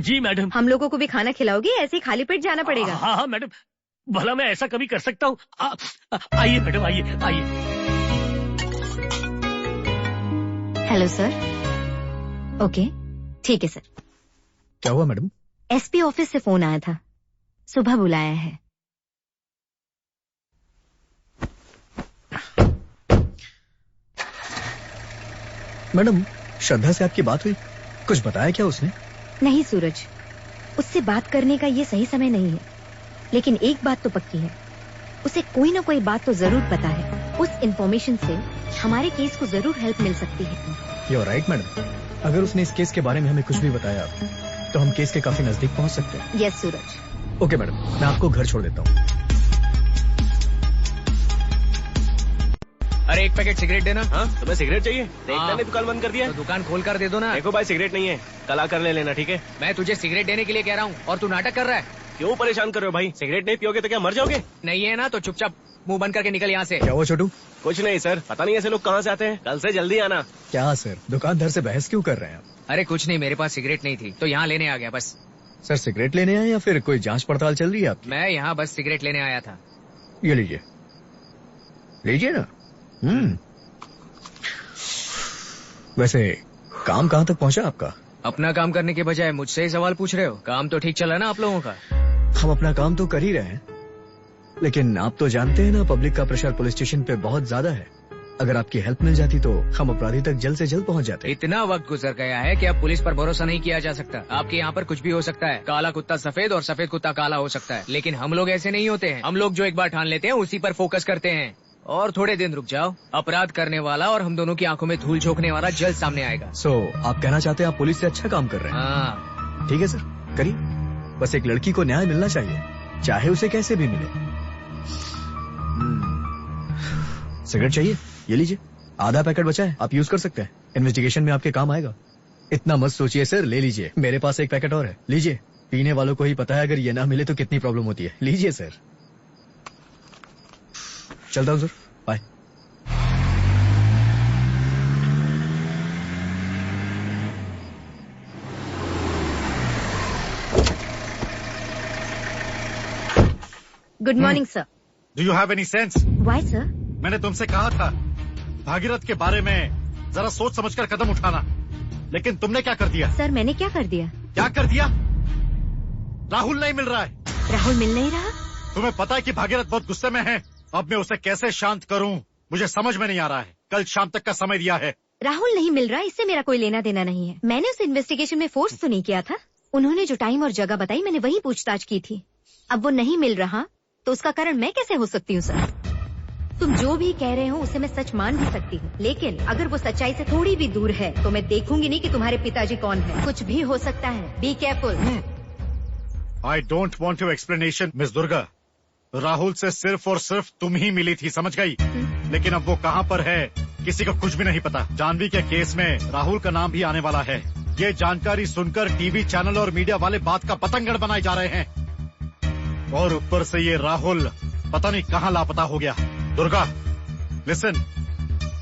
जी मैडम। हम लोगों को भी खाना खिलाओगे? ऐसे ही खाली पेट जाना पड़ेगा? हाँ हाँ मैडम, भला मैं ऐसा कभी कर सकता हूँ? आइए मैडम, आइए आइए। Hello sir. ओके, ठीक है सर। क्या हुआ मैडम? एसपी ऑफिस से फोन आया था, सुबह बुलाया है। मैडम, श्रद्धा से आपकी बात हुई? कुछ बताया क्या उसने? नहीं सूरज, उससे बात करने का ये सही समय नहीं है। लेकिन एक बात तो पक्की है, उसे कोई ना कोई बात तो जरूर पता है। उस इंफॉर्मेशन से हमारे केस को जरूर हेल्प मिल सकती है। You are right madam. अगर उसने इस केस के बारे में हमें कुछ भी बताया तो हम केस के काफी नजदीक पहुंच सकते हैं। यस सूरज। ओके मैडम, मैं आपको घर छोड़ देता हूँ। अरे एक पैकेट सिगरेट देना। हाँ, तुम्हें सिगरेट चाहिए? देखना नहीं दुकान बंद कर दिया। तो दुकान खोल कर दे दो ना। देखो भाई, सिगरेट नहीं है, कल आकर ले लेना, ठीक है? मैं तुझे सिगरेट देने के लिए कह रहा हूँ और तू नाटक कर रहा है। क्यों परेशान कर रहे हो भाई? सिगरेट नहीं पियोगे तो क्या मर जाओगे? नहीं है ना तो चुपचाप मुंह बंद करके निकल यहाँ से। क्या हुआ छोटू? कुछ नहीं सर, पता नहीं ऐसे लोग कहाँ से आते हैं। कल से जल्दी आना। क्या सर, दुकानदार से बहस क्यों कर रहे हैं आप? अरे कुछ नहीं, मेरे पास सिगरेट नहीं थी तो यहाँ लेने आ गया बस। सर सिगरेट लेने आए या फिर कोई जांच पड़ताल चल रही है आपकी? मैं यहाँ बस सिगरेट लेने आया था। ये लीजिए, लीजिए ना। वैसे काम कहाँ तक पहुँचा आपका? अपना काम करने के बजाय मुझसे ही सवाल पूछ रहे हो। काम तो ठीक चला ना आप लोगों का? हम अपना काम तो कर ही रहे हैं, लेकिन आप तो जानते हैं ना, पब्लिक का प्रेशर पुलिस स्टेशन पे बहुत ज्यादा है। अगर आपकी हेल्प मिल जाती तो हम अपराधी तक जल्द से जल्द पहुंच जाते। इतना वक्त गुजर गया है कि अब पुलिस पर भरोसा नहीं किया जा सकता। आपके यहाँ पर कुछ भी हो सकता है। काला कुत्ता सफेद और सफेद कुत्ता काला हो सकता है, लेकिन हम लोग ऐसे नहीं होते हैं। हम लोग जो एक बार ठान लेते हैं उसी पर फोकस करते हैं। और थोड़े दिन रुक जाओ, अपराध करने वाला और हम दोनों की आंखों में धूल झोंकने वाला जल्द सामने आएगा। आप कहना चाहते हैं आप पुलिस से अच्छा काम कर रहे हैं? हाँ ठीक है सर, करिए। बस एक लड़की को न्याय मिलना चाहिए, चाहे उसे कैसे भी मिले। सिगरेट चाहिए? ये लीजिए, आधा पैकेट बचा है, आप यूज कर सकते हैं। इन्वेस्टिगेशन में आपके काम आएगा। इतना मत सोचिए सर, ले लीजिए। मेरे पास एक पैकेट और है, लीजिए। पीने वालों को ही पता है अगर ये ना मिले तो कितनी प्रॉब्लम होती है। लीजिए सर। चलता हूँ sir, bye. Good morning sir. Do you have any sense? Why sir? मैंने तुमसे कहा था भागीरथ के बारे में जरा सोच समझकर कदम उठाना, लेकिन तुमने क्या कर दिया? सर मैंने क्या कर दिया? क्या कर दिया? राहुल नहीं मिल रहा है। राहुल मिल नहीं रहा? तुम्हें पता है कि भागीरथ बहुत गुस्से में है। अब मैं उसे कैसे शांत करूं मुझे समझ में नहीं आ रहा है। कल शाम तक का समय दिया है। राहुल नहीं मिल रहा, इससे मेरा कोई लेना देना नहीं है। मैंने उसे इन्वेस्टिगेशन में फोर्स तो नहीं किया था। उन्होंने जो टाइम और जगह बताई मैंने वही पूछताछ की थी। अब वो नहीं मिल रहा तो उसका कारण मैं कैसे हो सकती हूँ सर? तुम जो भी कह रहे हो उसे मैं सच मान भी सकती हूँ, लेकिन अगर वो सच्चाई से थोड़ी भी दूर है तो मैं देखूंगी नहीं कि तुम्हारे पिताजी कौन है। कुछ भी हो सकता है, be careful. I don't want your explanation miss Durga. Rahul से सिर्फ और सिर्फ तुम ही मिली थी, समझ गई? लेकिन अब वो कहाँ पर है किसी को कुछ भी नहीं पता। जानवी के केस में राहुल का नाम भी आने वाला है। ये जानकारी सुनकर टीवी चैनल और मीडिया वाले बात का पतंगड़ बनाए जा रहे हैं, और ऊपर से ये राहुल पता नहीं कहाँ लापता हो गया। दुर्गा लिसन,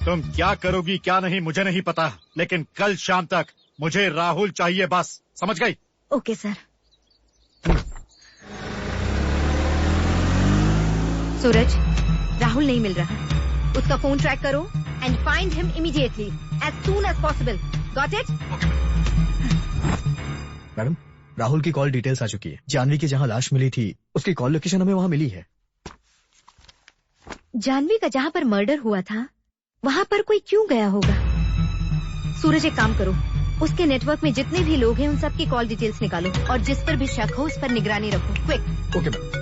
तुम क्या करोगी क्या नहीं मुझे नहीं पता, लेकिन कल शाम तक मुझे राहुल चाहिए बस, समझ गई? Okay sir. सूरज, राहुल नहीं मिल रहा, उसका फोन ट्रैक करो and find him immediately as soon as possible. Got it? Madam, Rahul की कॉल डिटेल्स आ चुकी है। जानवी की जहाँ लाश मिली थी उसकी कॉल लोकेशन हमें वहाँ मिली है। जानवी का जहाँ पर मर्डर हुआ था वहाँ पर कोई क्यों गया होगा? सूरज, एक काम करो, उसके नेटवर्क में जितने भी लोग हैं उन सब की कॉल डिटेल्स निकालो और जिस पर भी शक हो उस पर निगरानी रखो। Quick. Okay ma'am.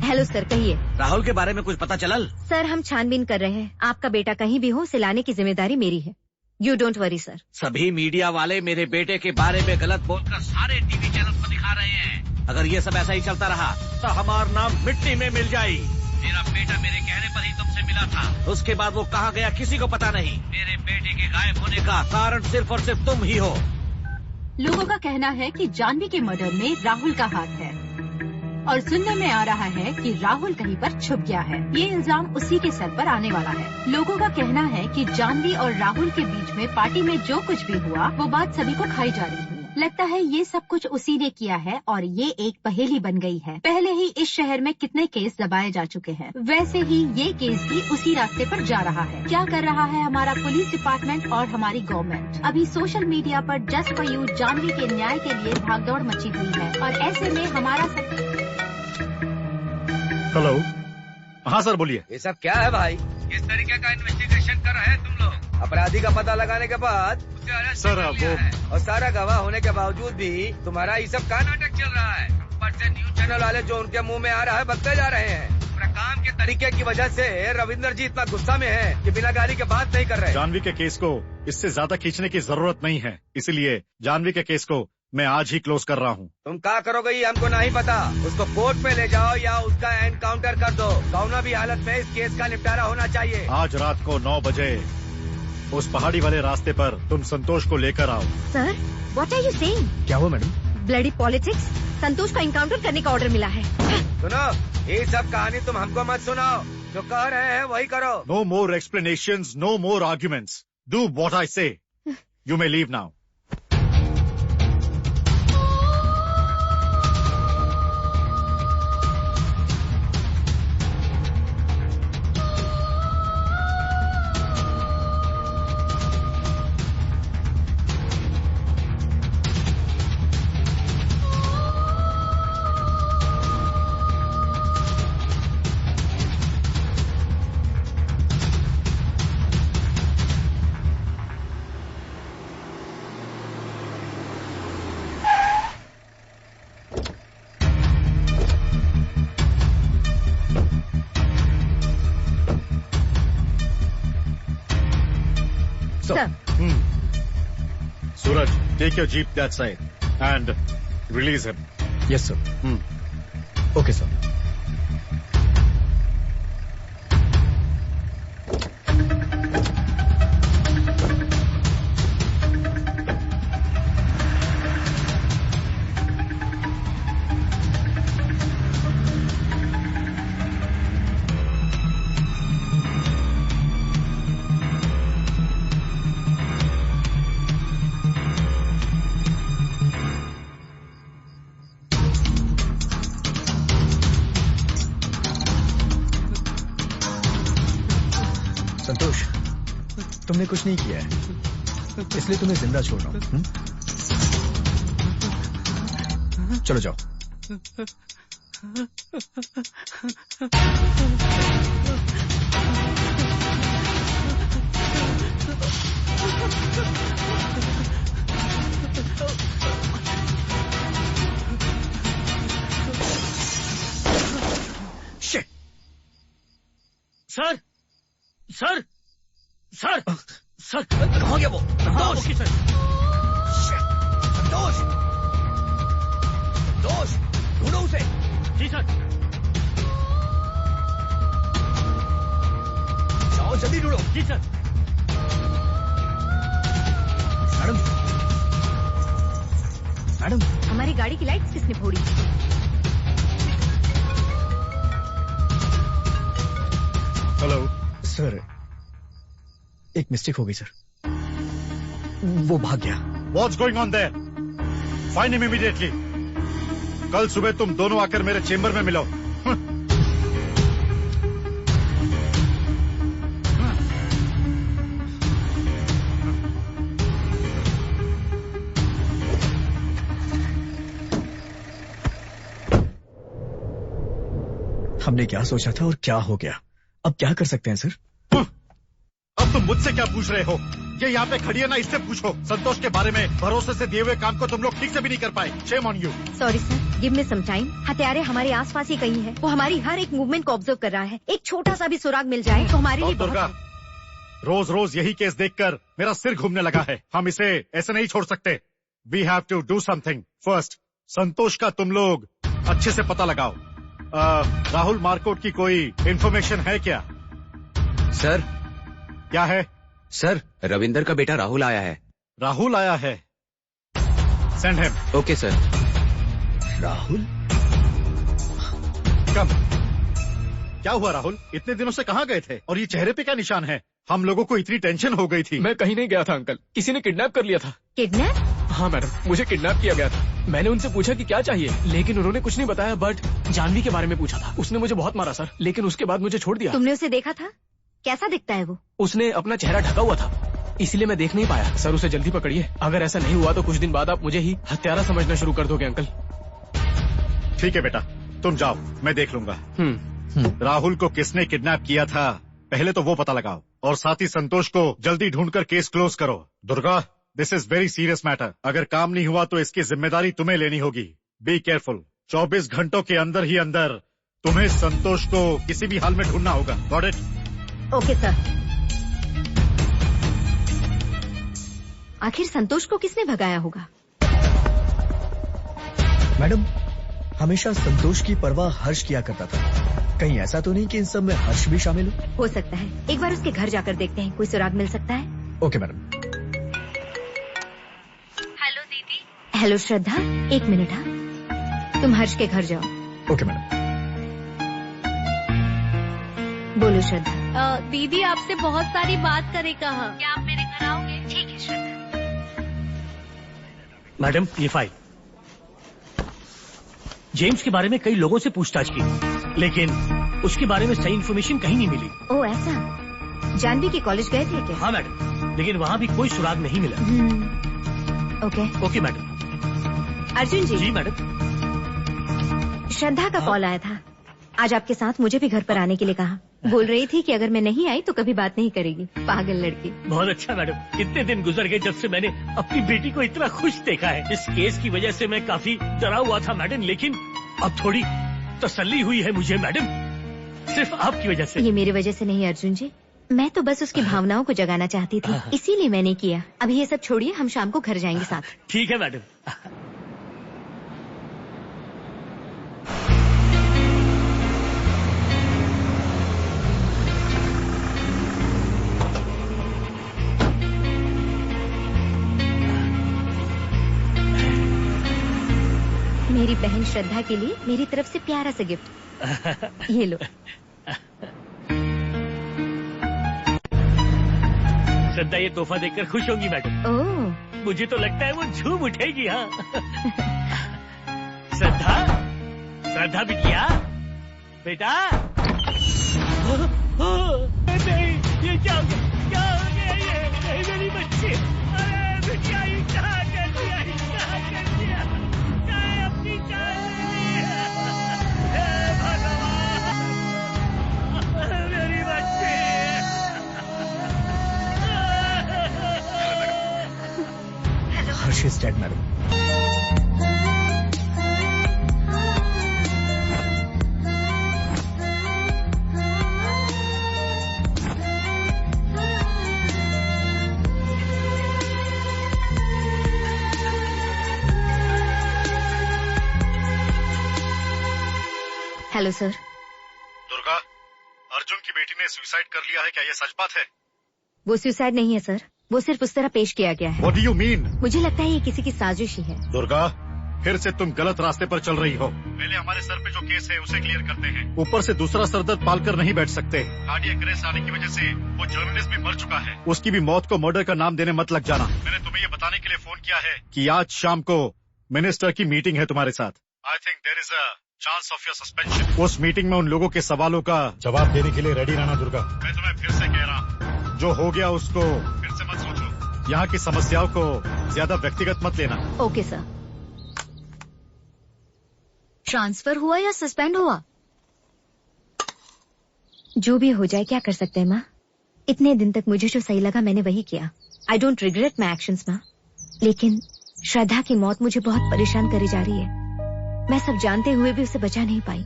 Hello sir, कहिए। राहुल के बारे में कुछ पता चलल? सर, हम छानबीन कर रहे हैं। आपका बेटा कहीं भी हो उसे लाने की जिम्मेदारी मेरी है। You don't worry sir. सभी मीडिया वाले मेरे बेटे के बारे में गलत बोलकर सारे टीवी चैनल पर दिखा रहे हैं। अगर ये सब ऐसा ही चलता रहा तो हमारा नाम मिट्टी में मिल जाए। मेरा बेटा मेरे कहने पर ही तुमसे मिला था, उसके बाद वो कहाँ गया किसी को पता नहीं। मेरे बेटे के गायब होने का कारण सिर्फ और सिर्फ तुम ही हो। लोगों का कहना है कि जानवी के मर्डर में राहुल का हाथ है और सुनने में आ रहा है कि राहुल कहीं पर छुप गया है। ये इल्जाम उसी के सर पर आने वाला है। लोगों का कहना है कि जानवी और राहुल के बीच में पार्टी में जो कुछ भी हुआ वो बात सभी को खाई जा रही है। लगता है ये सब कुछ उसी ने किया है और ये एक पहेली बन गई है। पहले ही इस शहर में कितने केस दबाए जा चुके हैं, वैसे ही ये केस भी उसी रास्ते पर जा रहा है। क्या कर रहा है हमारा पुलिस डिपार्टमेंट और हमारी गवर्नमेंट? अभी सोशल मीडिया पर जस्ट फॉर यू जानवी के न्याय के लिए भागदौड़ मची हुई है और ऐसे में हमारा हेलो, हाँ सर बोलिए। ये सब क्या है भाई? किस तरीके का इन्वेस्टिगेशन कर रहे हैं तुम लोग? अपराधी का पता लगाने के बाद उसे अरेस्ट कर लिया है और सारा गवाह होने के बावजूद भी तुम्हारा ये सब का नाटक चल रहा है। ऊपर से न्यूज चैनल वाले जो उनके मुंह में आ रहा है बकते जा रहे हैं। अपने काम के तरीके की वजह से रविंदर जी इतना गुस्सा में है कि बिना गाली के बात नहीं कर रहे। जानवी के केस को इससे ज्यादा खींचने की जरूरत नहीं है, इसलिए जानवी के केस को मैं आज ही क्लोज कर रहा हूँ। तुम क्या करोगे ये हमको नहीं पता। उसको कोर्ट में ले जाओ या उसका एनकाउंटर कर दो। कौनो भी हालत में इस केस का निपटारा होना चाहिए। आज रात को 9 बजे उस पहाड़ी वाले रास्ते पर तुम संतोष को लेकर आओ। Sir, what are you saying? क्या हुआ मैडम? Bloody politics. संतोष को एनकाउंटर करने का ऑर्डर मिला है। सुनो, ये सब कहानी तुम हमको मत सुनाओ, जो कह रहे हैं वही करो। No more explanations, no more arguments. Do what I say. You may leave now. Suraj, take your jeep that side and release him. Yes, sir. Okay, sir. संतोष, तुमने कुछ नहीं किया है, इसलिए तुम्हें जिंदा छोड़ रहा हूं। चलो जाओ। सर सर सर सर कहाँ गया वो? संतोष सर। संतोष संतोष ढूंढो उसे। जी सर। जाओ जल्दी ढूंढो। जी सर। मैडम मैडम हमारी गाड़ी की लाइट्स किसने फोड़ी? हेलो सर, एक मिस्टेक हो गई सर, वो भाग गया। What's going on there? Find him immediately. कल सुबह तुम दोनों आकर मेरे चेंबर में मिलो। हमने क्या सोचा था और क्या हो गया, अब क्या कर सकते हैं सर? अब तुम मुझसे क्या पूछ रहे हो? ये यहाँ पे खड़ी है ना, इससे पूछो। संतोष के बारे में भरोसे से दिए हुए काम को तुम लोग ठीक से भी नहीं कर पाए। Shame on you. Sorry sir, give me some time. हत्यारे हमारे आसपास ही कहीं है। वो हमारी हर एक मूवमेंट को ऑब्जर्व कर रहा है। एक छोटा सा भी सुराग मिल जाए तो हमारे लिए दुर्गा, रोज रोज यही केस देखकर मेरा सिर घूमने लगा है। हम इसे ऐसे नहीं छोड़ सकते। We have to do something. First, Santosh का तुम लोग अच्छे से पता लगाओ। राहुल मार्कोट की कोई इंफॉर्मेशन है क्या? सर। क्या है? सर, रविंदर का बेटा राहुल आया है। राहुल आया है? Send him. Okay sir. Rahul? Come. क्या हुआ राहुल? इतने दिनों से कहाँ गए थे और ये चेहरे पे क्या निशान है? हम लोगों को इतनी टेंशन हो गई थी। मैं कहीं नहीं गया था अंकल, किसी ने किडनैप कर लिया था। किडनैप? हाँ मैडम, मुझे किडनैप किया गया था। मैंने उनसे पूछा कि क्या चाहिए, लेकिन उन्होंने कुछ नहीं बताया। बट जानवी के बारे में पूछा था। उसने मुझे बहुत मारा सर, लेकिन उसके बाद मुझे छोड़ दिया। तुमने उसे देखा था? कैसा दिखता है वो? उसने अपना चेहरा ढका हुआ था, इसलिए मैं देख नहीं पाया। सर उसे जल्दी पकड़िए, अगर ऐसा नहीं हुआ तो कुछ दिन बाद आप मुझे ही हत्यारा समझना शुरू कर दोगे अंकल। ठीक है बेटा, तुम जाओ, मैं देख लूंगा। राहुल को किसने किडनैप किया था पहले तो वो पता लगाओ, और साथ ही संतोष को जल्दी ढूंढकर केस क्लोज करो। Durga, this is very serious matter. अगर काम नहीं हुआ तो इसकी जिम्मेदारी तुम्हें लेनी होगी। Be careful. 24 घंटों के अंदर ही अंदर तुम्हें संतोष को किसी भी हाल में ढूंढना होगा। Got it? Okay sir. आखिर संतोष को किसने भगाया होगा? मैडम, हमेशा संतोष की परवाह हर्ष किया करता था। कहीं ऐसा तो नहीं कि इन सब में हर्ष भी शामिल हो सकता है। एक बार उसके घर जाकर देखते हैं, कोई सुराग मिल सकता है। Okay madam. हेलो दीदी। हेलो श्रद्धा, एक मिनट। हाँ, तुम हर्ष के घर जाओ। Okay madam. बोलो श्रद्धा। दीदी आपसे बहुत सारी बात करे कहा। क्या आप मेरे घर आओगे? ठीक है श्रद्धा। मैडम, ये फाइल। जेम्स के बारे में कई लोगों से पूछताछ की, लेकिन उसके बारे में सही इन्फॉर्मेशन कहीं नहीं मिली। ओह ऐसा? जानवी के कॉलेज गए थे क्या? हाँ मैडम, लेकिन वहाँ भी कोई सुराग नहीं मिला। Okay madam. अर्जुन जी। जी मैडम। श्रद्धा का कॉल आया था। आज आपके साथ मुझे भी घर पर आने के लिए कहा। बोल रही थी कि अगर मैं नहीं आई तो कभी बात नहीं करेगी। पागल लड़की। बहुत अच्छा मैडम, इतने दिन गुजर गए जब से मैंने अपनी बेटी को इतना खुश देखा है। इस केस की वजह से मैं काफी डरा हुआ था मैडम, लेकिन अब थोड़ी तसल्ली हुई है मुझे मैडम, सिर्फ आपकी वजह से। ये मेरी वजह से नहीं अर्जुन जी, मैं तो बस उसकी भावनाओं को जगाना चाहती थी, इसीलिए मैंने किया। अभी ये सब छोड़िए, हम शाम को घर जाएंगे साथ। ठीक है मैडम। मेरी बहन श्रद्धा के लिए मेरी तरफ से प्यारा सा गिफ्ट। ये लो। श्रद्धा ये तोहफा देखकर खुश होंगी मैडम। ओह, मुझे तो लगता है वो झूम उठेगी। हाँ श्रद्धा, श्रद्धा बिटिया, बेटा। नहीं, ये क्या हो गया ये मेरी बच्ची। अरे बिटिया, ये क्या कर दिया, क्या कर दिया, क्या अपनी जान ले ली। हे भगवान, मेरी बच्ची। Harsh is dead madam. Hello sir. Durga, Arjun की बेटी ने सुसाइड कर लिया है, क्या ये सच बात है? वो सुसाइड नहीं है सर, वो सिर्फ उस तरह पेश किया गया है। What do you mean? मुझे लगता है ये किसी की साजिश ही है। दुर्गा, फिर से तुम गलत रास्ते पर चल रही हो। पहले हमारे सर पे जो केस है उसे क्लियर करते हैं। ऊपर से दूसरा सरदर्द पालकर नहीं बैठ सकते। कार्डियक अरेस्ट आने की वजह से वो जर्नलिस्ट भी मर चुका है। उसकी भी मौत को मर्डर का नाम देने मत लग जाना। मैंने तुम्हें ये बताने के लिए फोन किया है कि आज शाम को मिनिस्टर की मीटिंग है तुम्हारे साथ। I think there is a chance of your suspension. उस मीटिंग में उन लोगों के सवालों का जवाब देने के लिए रेडी रहना दुर्गा। मैं तुम्हें फिर से कह रहा हूँ, जो हो गया उसको फिर से मत सोचो। यहाँ की समस्याओं को ज्यादा व्यक्तिगत मत लेना। Okay sir. ट्रांसफर हुआ या सस्पेंड हुआ? जो भी हो जाए, क्या कर सकते हैं माँ। इतने दिन तक मुझे जो सही लगा मैंने वही किया। I don't regret my actions माँ। लेकिन श्रद्धा की मौत मुझे बहुत परेशान करी जा रही है। मैं सब जानते हुए भी उसे बचा नहीं पाई।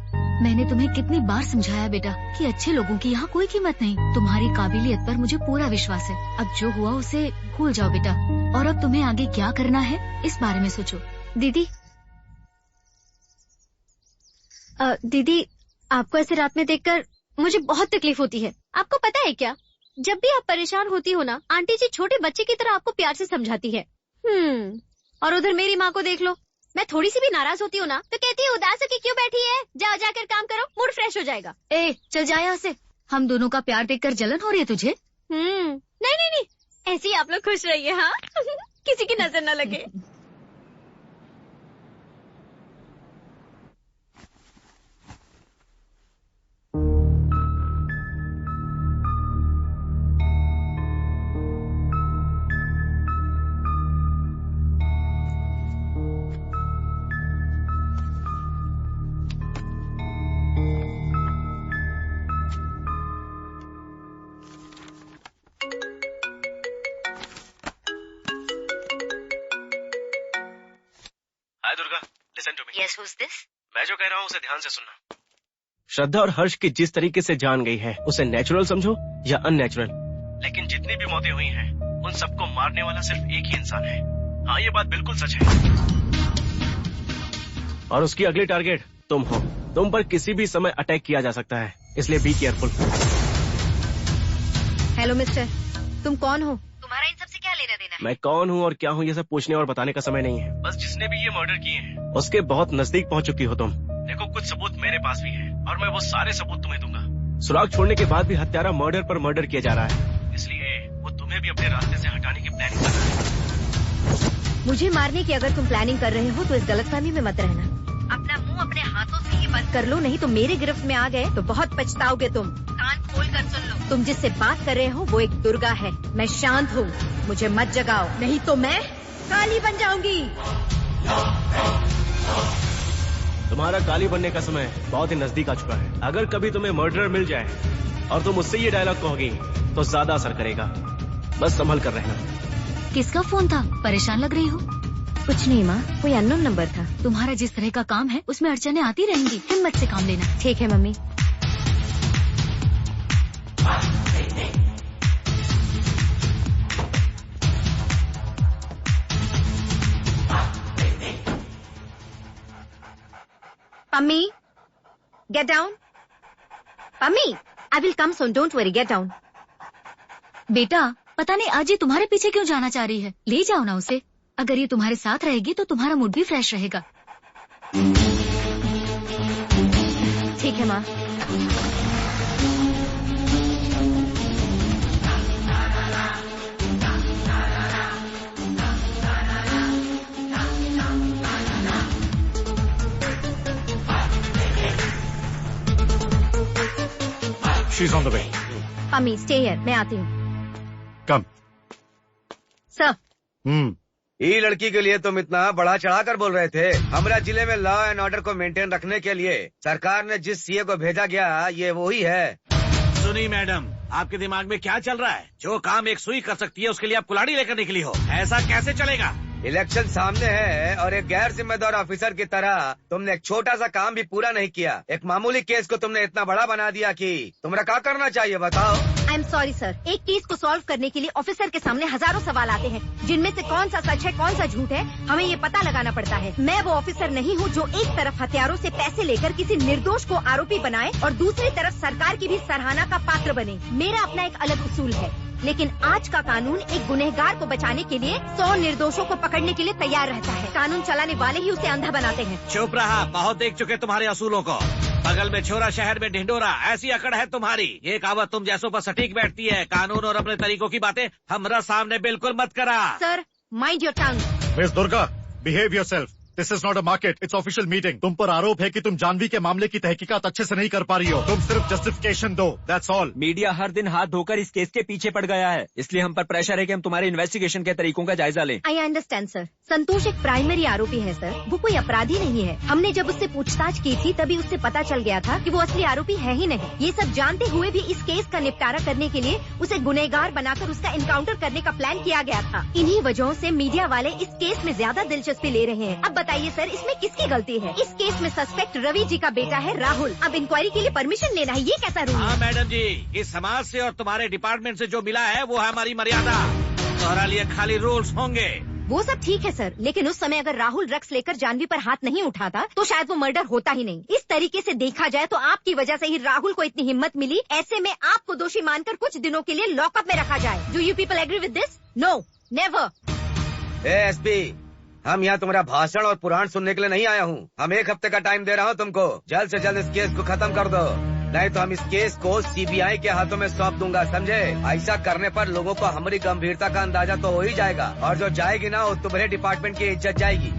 मैंने तुम्हें कितनी बार समझाया बेटा कि अच्छे लोगों की यहाँ कोई कीमत नहीं। तुम्हारी काबिलियत पर मुझे पूरा विश्वास है। अब जो हुआ उसे भूल जाओ बेटा, और अब तुम्हें आगे क्या करना है इस बारे में सोचो। दीदी, दीदी, आपको ऐसे रात में देखकर मुझे बहुत तकलीफ होती है। आपको पता है क्या, जब भी आप परेशान होती हो ना, आंटी जी छोटे बच्चे की तरह आपको प्यार से समझाती है। और उधर मेरी माँ को देख लो, मैं थोड़ी सी भी नाराज होती हूँ ना तो कहती है उदास होके क्यों बैठी है, जाओ जाकर काम करो, मूड फ्रेश हो जाएगा। ए चल जा यहाँ से। हम दोनों का प्यार देखकर जलन हो रही है तुझे? नहीं नहीं नहीं, ऐसे ही आप लोग खुश रहिए। हाँ किसी की नजर न लगे। Yes, who's this? मैं जो कह रहा हूँ उसे ध्यान से सुनना। श्रद्धा और हर्ष की जिस तरीके से जान गई है उसे नेचुरल समझो या अननेचुरल, लेकिन जितनी भी मौतें हुई हैं उन सबको मारने वाला सिर्फ एक ही इंसान है। हाँ, ये बात बिल्कुल सच है। और उसकी अगली टारगेट तुम हो। तुम पर किसी भी समय अटैक किया जा सकता है, इसलिए बी केयरफुल। हेलो मिस्टर, तुम कौन हो? तुम्हारा इन सबसे क्या लेना देना है? मैं कौन हूँ और क्या हूँ ये सब पूछने और बताने का समय नहीं है। बस जिसने भी ये मर्डर किए हैं उसके बहुत नजदीक पहुँच चुकी हो तुम। देखो, कुछ सबूत मेरे पास भी है और मैं वो सारे सबूत तुम्हें दूंगा। सुराग छोड़ने के बाद भी हत्यारा मर्डर पर मर्डर किया जा रहा है, इसलिए वो तुम्हें भी अपने रास्ते से हटाने की प्लानिंग कर रहा है। मुझे मारने की अगर तुम प्लानिंग कर रहे हो तो इस गलतफहमी में मत रहना। अपना मुंह अपने हाथों से ही बंद कर लो, नहीं तो मेरे गिरफ्त में आ गए तो बहुत पछताओगे तुम। कान खोल कर सुन लो, तुम जिससे बात कर रहे हो वो एक दुर्गा है। मैं शांत हूँ, मुझे मत जगाओ, नहीं तो मैं काली बन जाऊंगी। तुम्हारा काली बनने का समय बहुत ही नजदीक आ चुका है। अगर कभी तुम्हें मर्डरर मिल जाए और तुम उससे ये डायलॉग कहोगी तो ज्यादा असर करेगा। बस संभल कर रहना। किसका फोन था? परेशान लग रही हो। कुछ नहीं माँ, कोई अननोन नंबर था। तुम्हारा जिस तरह का काम है उसमें अड़चनें आती रहेंगी, हिम्मत से काम लेना। ठीक है mummy. Pammi, get down. Pammi, I will come soon. Don't worry. Get down. बेटा, पता नहीं आज ये तुम्हारे पीछे क्यों जाना चाह रही है। ले जाओ ना उसे। अगर ये तुम्हारे साथ रहेगी तो तुम्हारा मूड भी फ्रेश रहेगा। ठीक है माँ। She's on the way. Pammi, stay here. मैं आती हूँ। Come. Sir. ये लड़की के लिए तुम इतना बड़ा चढ़ा कर बोल रहे थे। हमारा जिले में लॉ एंड ऑर्डर को मेंटेन रखने के लिए सरकार ने जिस सीए को भेजा गया ये वही है। सुनिए मैडम, आपके दिमाग में क्या चल रहा है? जो काम एक सुई कर सकती है उसके लिए आप कुल्हाड़ी लेकर निकली हो, ऐसा कैसे चलेगा? इलेक्शन सामने है और एक गैर जिम्मेदार ऑफिसर की तरह तुमने एक छोटा सा काम भी पूरा नहीं किया। एक मामूली केस को तुमने इतना बड़ा बना दिया कि तुम्हारा क्या करना चाहिए बताओ। आई एम सॉरी सर, एक केस को सॉल्व करने के लिए ऑफिसर के सामने हजारों सवाल आते हैं, जिनमें से कौन सा सच है कौन सा झूठ है हमें ये पता लगाना पड़ता है। मैं वो ऑफिसर नहीं हूँ जो एक तरफ हथियारों से पैसे लेकर किसी निर्दोष को आरोपी बनाए और दूसरी तरफ सरकार की भी सराहना का पात्र बने। मेरा अपना एक अलग उसूल है, लेकिन आज का कानून एक गुनहगार को बचाने के लिए 100 निर्दोषों को पकड़ने के लिए तैयार रहता है। कानून चलाने वाले ही उसे अंधा बनाते हैं। चुप रहा, बहुत देख चुके तुम्हारे असूलों को। बगल में छोरा शहर में ढिंडोरा, ऐसी अकड़ है तुम्हारी। ये कहावत तुम जैसों पर सटीक बैठती है। कानून और अपने तरीकों की बातें हमारा सामने बिल्कुल मत करा। Sir, mind your tongue. Miss Durga, behave yourself. This is not a market, it's official meeting. तुम पर आरोप है कि तुम जानवी के मामले की तहकीकात अच्छे से नहीं कर पा रही हो। तुम सिर्फ जस्टिफिकेशन दो, दैट्स ऑल। मीडिया हर दिन हाथ धोकर इस केस के पीछे पड़ गया है, इसलिए हम पर प्रेशर है कि हम तुम्हारे इन्वेस्टिगेशन के तरीकों का जायजा लें। I understand sir. संतोष एक प्राइमरी आरोपी है सर, वो कोई अपराधी नहीं है। हमने जब उससे पूछताछ की थी तभी उससे पता चल गया था कि वो असली आरोपी है ही नहीं। ये सब जानते हुए भी इस केस का निपटारा करने के लिए उसे गुनहगार बनाकर उसका इनकाउंटर करने का प्लान किया गया था। इन्हीं वजहों से मीडिया वाले इस केस में ज्यादा दिलचस्पी ले रहे हैं। अब बताइए सर, इसमें किसकी गलती है? इस केस में सस्पेक्ट रवि जी का बेटा है राहुल। अब इंक्वायरी के लिए परमिशन लेना है, ये कैसा रूल है? हाँ मैडम जी, इस समाज से और तुम्हारे डिपार्टमेंट से जो मिला है वो है हमारी मर्यादा। तुम्हारा लिए खाली रूल्स होंगे। वो सब ठीक है सर, लेकिन उस समय अगर राहुल ड्रग्स लेकर जानवी पर हाथ नहीं उठाता तो शायद वो मर्डर होता ही नहीं। इस तरीके से देखा जाए तो आपकी वजह से ही राहुल को इतनी हिम्मत मिली। ऐसे में आपको दोषी मानकर कुछ दिनों के लिए लॉकअप में रखा जाए। Do you people agree with this? No, never. SP, हम यहाँ तुम्हारा भाषण और पुराण सुनने के लिए नहीं आया हूँ। हम 1 हफ्ते का टाइम दे रहा हूँ तुमको। जल्द से जल्द इस केस को खत्म कर दो, नहीं तो हम इस केस को सीबीआई के हाथों में सौंप दूंगा, समझे? ऐसा करने पर लोगों को हमारी गंभीरता का अंदाजा तो हो ही जाएगा, और जो जाएगी ना वो तुम्हारे डिपार्टमेंट की इज्जत जाएगी।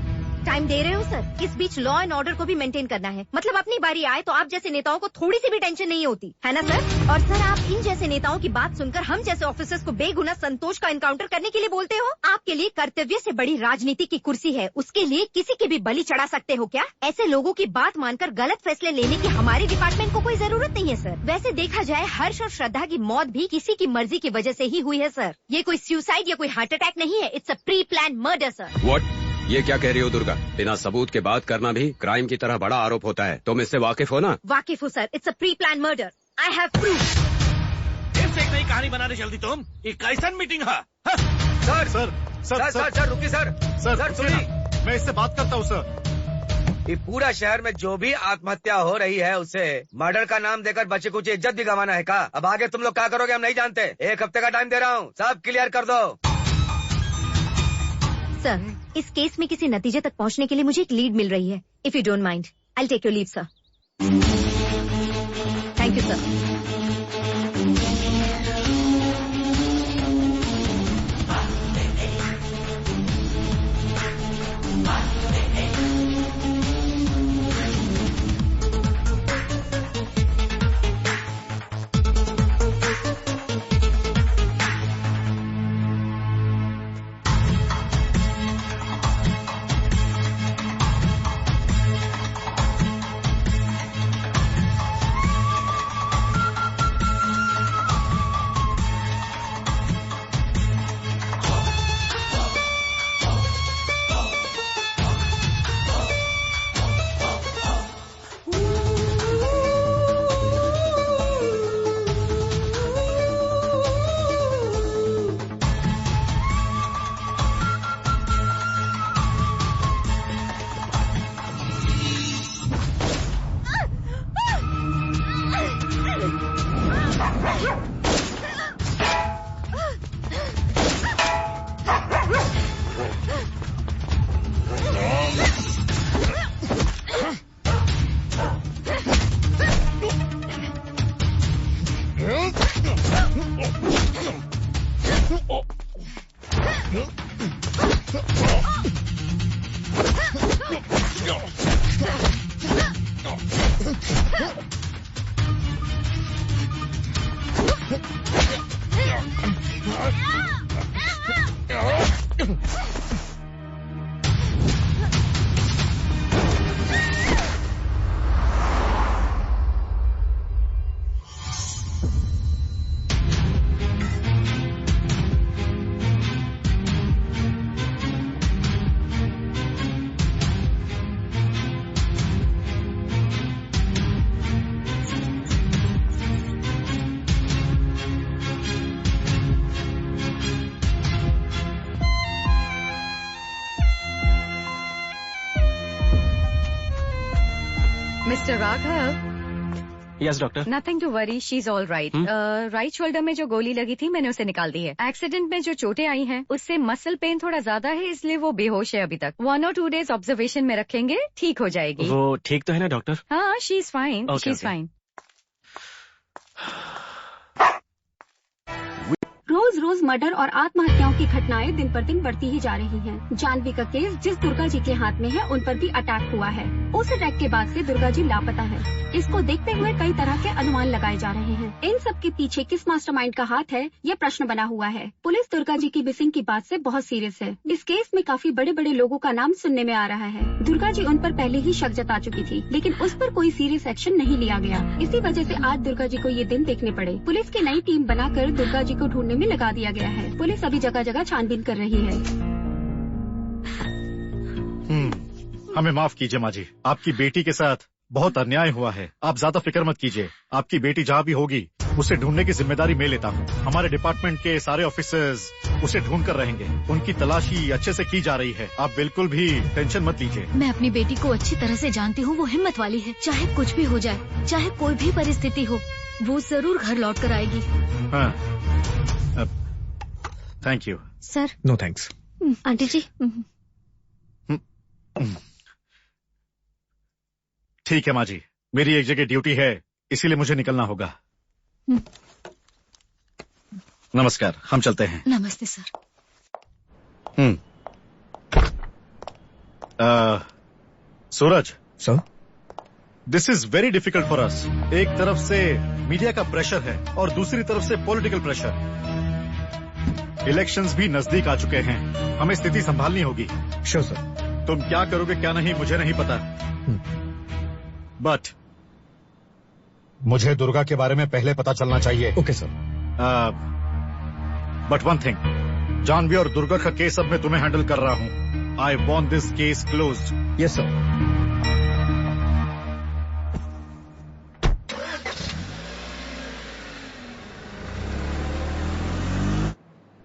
टाइम दे रहे हो सर? इस बीच लॉ एंड ऑर्डर को भी मेंटेन करना है। मतलब अपनी बारी आए तो आप जैसे नेताओं को थोड़ी सी भी टेंशन नहीं होती है ना सर? और सर, आप इन जैसे नेताओं की बात सुनकर हम जैसे ऑफिसर्स को बेगुनाह संतोष का एनकाउंटर करने के लिए बोलते हो? आपके लिए कर्तव्य से बड़ी राजनीति की कुर्सी है, उसके लिए किसी की भी बलि चढ़ा सकते हो क्या? ऐसे लोगों की बात मानकर गलत फैसले लेने की हमारे डिपार्टमेंट को कोई जरूरत नहीं है सर। वैसे देखा जाए हर्ष और श्रद्धा की मौत भी किसी की मर्जी की वजह से ही हुई है सर। ये कोई सुसाइड या कोई हार्ट अटैक नहीं है, it's a pre plan murder sir. What? ये क्या कह रही हो दुर्गा? बिना सबूत के बात करना भी क्राइम की तरह बड़ा आरोप होता है। तुम इससे वाकिफ हो ना? वाकिफ हूँ sir, it's a pre plan murder. I have proof. फिर से एक नई कहानी बनाने चलती तुम? ये कैसन मीटिंग है? Sir sir sir sir sir रुकिए सर। सर सुनिए, मैं इससे बात करता हूँ सर। ये पूरा शहर में जो भी आत्महत्या हो रही है उसे मर्डर का नाम देकर बच्चे कुछ इज्जत भी गंवाना है का? अब आगे तुम लोग क्या करोगे हम नहीं जानते। 1 हफ्ते का टाइम दे रहा हूँ, सब क्लियर कर दो। सर, इस केस में किसी नतीजे तक पहुंचने के लिए मुझे एक लीड मिल रही है। If you don't mind, I will take your leave sir. Thank you sir. Mister Raghav. Yes doctor. Nothing to worry, she is all right. Right shoulder में जो गोली लगी थी मैंने उसे निकाल दी है। एक्सीडेंट में जो चोटें आई हैं उससे मसल पेन थोड़ा ज्यादा है, इसलिए वो बेहोश है अभी तक। 1 और 2 डेज ऑब्जर्वेशन में रखेंगे, ठीक हो जाएगी। वो ठीक तो है ना डॉक्टर? हाँ, she is fine, she is fine. रोज रोज मर्डर और आत्महत्याओं की घटनाएं दिन पर दिन बढ़ती ही जा रही हैं। जानवी का केस जिस दुर्गा जी के हाथ में है उन पर भी अटैक हुआ है। उस अटैक के बाद से दुर्गा जी लापता है। इसको देखते हुए कई तरह के अनुमान लगाए जा रहे हैं। इन सब के पीछे किस मास्टरमाइंड का हाथ है, ये प्रश्न बना हुआ है। पुलिस दुर्गा जी की मिसिंग की बात से बहुत सीरियस है। इस केस में काफी बड़े बड़े लोगों का नाम सुनने में आ रहा है। दुर्गा जी उन पर पहले ही शक जता चुकी थी, लेकिन उस पर कोई सीरियस एक्शन नहीं लिया गया। इसी वजह से आज दुर्गा जी को ये दिन देखने पड़े। पुलिस की नई टीम बनाकर दुर्गा जी को ढूंढने में लगा दिया गया है। पुलिस अभी जगह जगह छानबीन कर रही है। हमें माफ कीजिए माँ जी, आपकी बेटी के साथ बहुत अन्याय हुआ है। आप ज्यादा फिक्र मत कीजिए, आपकी बेटी जहाँ भी होगी उसे ढूंढने की जिम्मेदारी मैं लेता हूँ। हमारे डिपार्टमेंट के सारे ऑफिसर्स उसे ढूंढ कर रहेंगे। उनकी तलाशी अच्छे से की जा रही है, आप बिल्कुल भी टेंशन मत लीजिए। मैं अपनी बेटी को अच्छी तरह से जानती हूँ, वो हिम्मत वाली है। चाहे कुछ भी हो जाए, चाहे कोई भी परिस्थिति हो, वो जरूर घर लौट कर आएगी। हाँ, thank you sir. No thanks. Aunty ji. ठीक है माँ जी, मेरी एक जगह ड्यूटी है, इसीलिए मुझे निकलना होगा। नमस्कार, हम चलते हैं। नमस्ते sir. Suraj sir, this is very difficult for us. एक तरफ से मीडिया का प्रेशर है और दूसरी तरफ से पॉलिटिकल प्रेशर। इलेक्शंस भी नजदीक आ चुके हैं, हमें स्थिति संभालनी होगी। Sure sir. तुम क्या करोगे क्या नहीं मुझे नहीं पता, बट मुझे दुर्गा के बारे में पहले पता चलना चाहिए। Okay sir. But one thing, Janvi और दुर्गा का केस अब मैं तुम्हें हैंडल कर रहा हूँ। I want this case closed. Yes sir.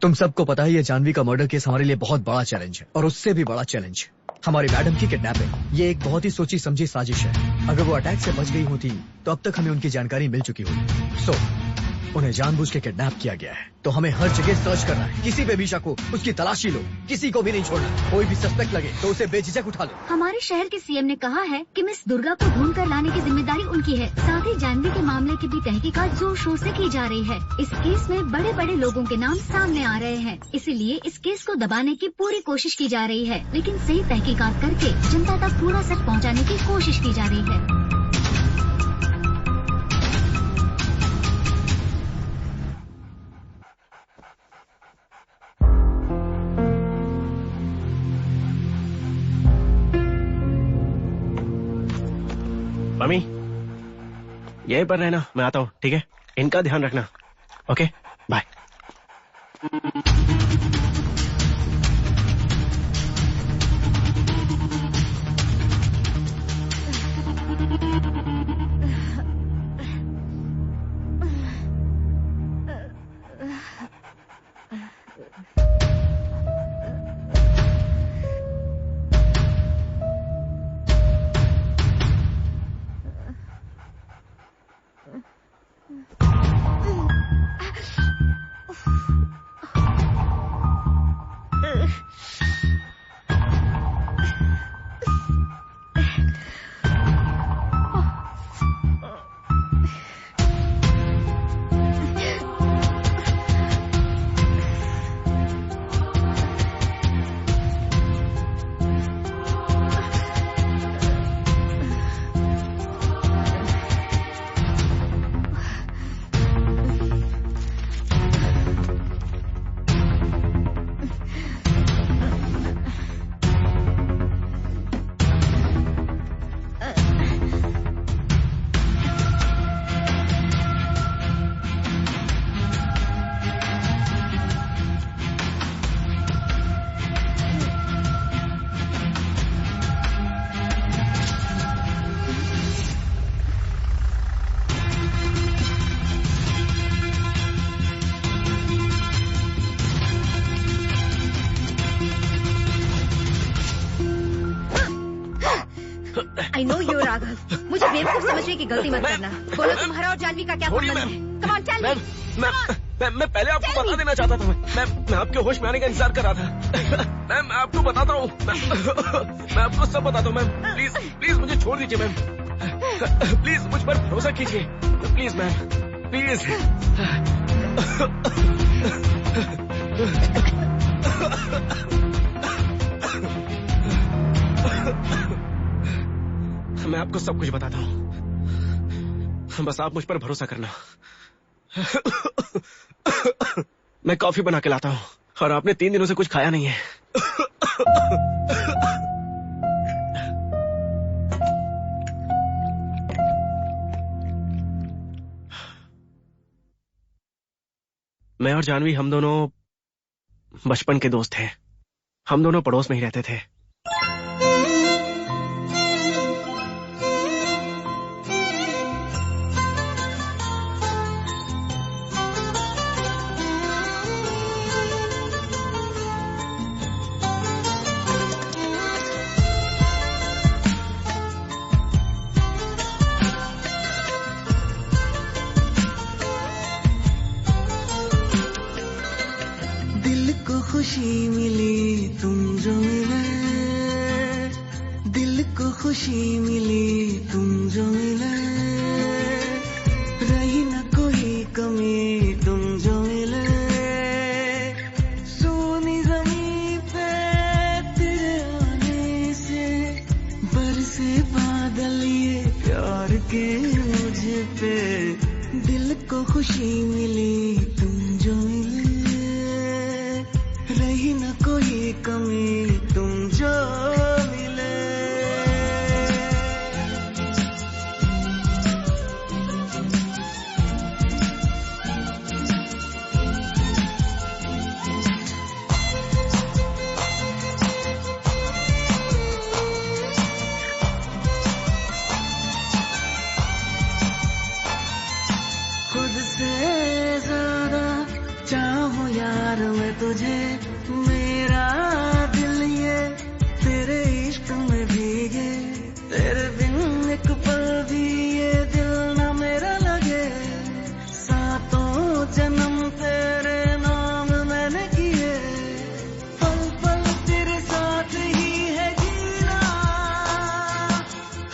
तुम सबको पता है ये जानवी का मर्डर केस हमारे लिए बहुत बड़ा चैलेंज है, और उससे भी बड़ा चैलेंज हमारी मैडम की किडनैपिंग। ये एक बहुत ही सोची समझी साजिश है। अगर वो अटैक से बच गई होती तो अब तक हमें उनकी जानकारी मिल चुकी होती। सो उन्हें जानबूझ के किडनैप किया गया है, तो हमें हर जगह सर्च करना है। किसी पे भी शक हो उसकी तलाशी लो, किसी को भी नहीं छोड़ना। कोई भी सस्पेक्ट लगे तो उसे बेझिझक उठा लो। हमारे शहर के सीएम ने कहा है कि मिस दुर्गा को ढूंढ कर लाने की जिम्मेदारी उनकी है। साथ ही जानवी के मामले की भी तहकीकात जोर शोर से की जा रही है। इस केस में बड़े बड़े लोगों के नाम सामने आ रहे हैं, इसीलिए इस केस को दबाने की पूरी कोशिश की जा रही है। लेकिन सही तहकीकात करके जनता तक पूरा सच पहुँचाने की कोशिश की जा रही है। मम्मी, यहीं पर रहना, मैं आता हूँ, ठीक है? इनका ध्यान रखना। Okay, bye. बेवकूफ समझने की गलती मत करना। बोलो तुम्हारा और जानवी का क्या संबंध है? Come on tell me. मैं पहले आपको बता देना चाहता था। मैं आपके होश में आने का इंतजार कर रहा था। मैम मैं आपको बताता हूँ। मैं आपको सब बताता हूँ मैम। प्लीज प्लीज मुझे छोड़ दीजिए मैम। प्लीज मुझ पर भरोसा कीजिए प्लीज मैम, प्लीज। मैं आपको सब कुछ बताता हूँ, बस आप मुझ पर भरोसा करना। मैं कॉफी बना के लाता हूँ और आपने 3 दिनों से कुछ खाया नहीं है। मैं और जानवी हम दोनों बचपन के दोस्त थे। हम दोनों पड़ोस में ही रहते थे। खुशी मिली तुम जो मिले, दिल को खुशी मिली तुम जो मिले, रही न कोई कमी तुम जो मिले, सोनी ज़मीं पे तेरे आने से बरसे बादल ये प्यार के मुझ पे, दिल को खुशी मिली तुम जो मिले, रही न कोई कमी तुम जो मिले। खुद से ज्यादा चाहूं यार मैं तुझे, मेरा दिल ये तेरे इश्क में भीगे, तेरे बिन एक पल भी ये दिल ना मेरा लगे, सातों जन्म तेरे नाम मैंने किए, पल पल तेरे साथ ही है जीना,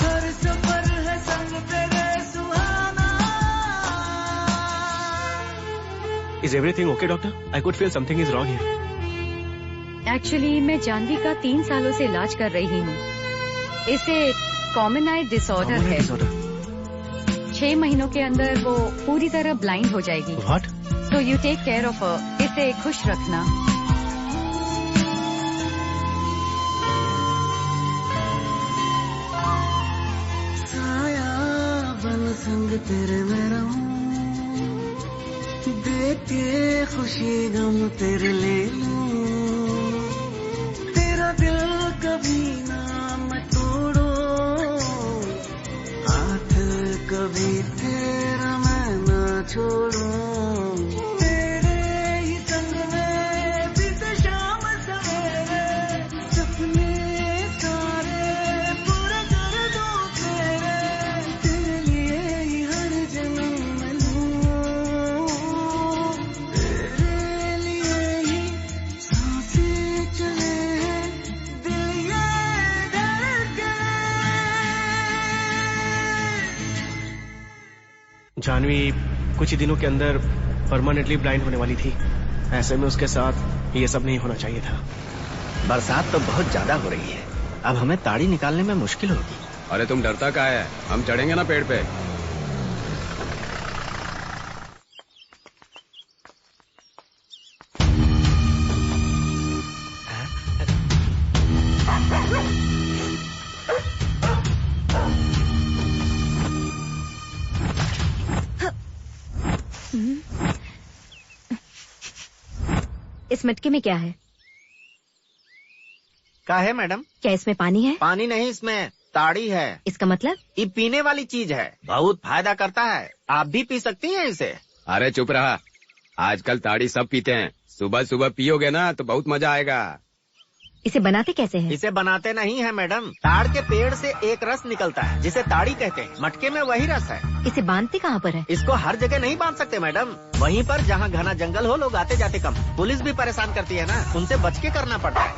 हर सफर है संग तेरे सुहाना। Is everything okay, doctor? I could feel something is wrong here. Actually मैं जानवी का 3 सालों से इलाज कर रही हूँ। इसे कॉमन आई डिसऑर्डर है। 6 महीनों के अंदर वो पूरी तरह ब्लाइंड हो जाएगी। What? तो you take care of her, इसे खुश रखना। साया बन संग तेरे में रहूं, देख के खुशी गम तेरे ले लूं, दिल कभी ना मैं तोड़ो, हाथ कभी तेरा मैं ना छोड़ूं, तेरे ही संग में बीते शाम सवेरे, सपने सारे पूरे कर दूं तेरे लिए ही हर जन्म में लूं, तेरे लिए ही सांसें चले। जानवी कुछ ही दिनों के अंदर परमानेंटली ब्लाइंड होने वाली थी। ऐसे में उसके साथ ये सब नहीं होना चाहिए था। बरसात तो बहुत ज्यादा हो रही है, अब हमें ताड़ी निकालने में मुश्किल होगी। अरे तुम डरता क्या है, हम चढ़ेंगे ना पेड़ पे। इस मटके में क्या है? क्या है मैडम? क्या इसमें पानी है? पानी नहीं, इसमें ताड़ी है। इसका मतलब? ये पीने वाली चीज है, बहुत फायदा करता है, आप भी पी सकती हैं इसे। अरे चुप रहा, आजकल ताड़ी सब पीते हैं, सुबह सुबह पियोगे ना तो बहुत मजा आएगा। इसे बनाते कैसे हैं? इसे बनाते नहीं है मैडम, ताड़ के पेड़ से एक रस निकलता है जिसे ताड़ी कहते हैं। मटके में वही रस है। इसे बांधते कहाँ पर है? इसको हर जगह नहीं बांध सकते मैडम, वहीं पर जहाँ घना जंगल हो, लोग आते जाते कम। पुलिस भी परेशान करती है ना, उनसे बच के करना पड़ता है।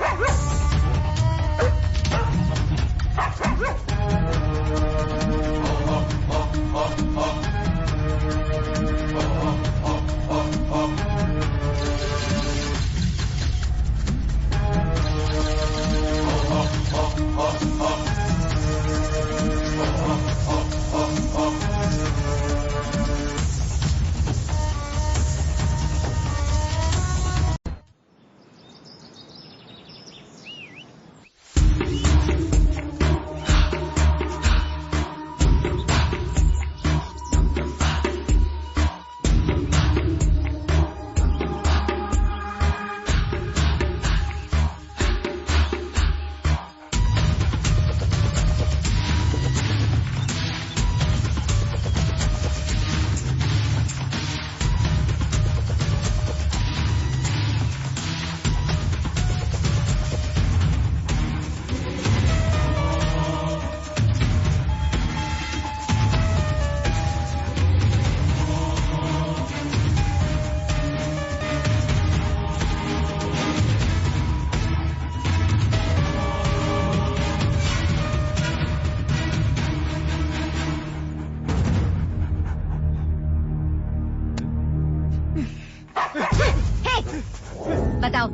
बताओ,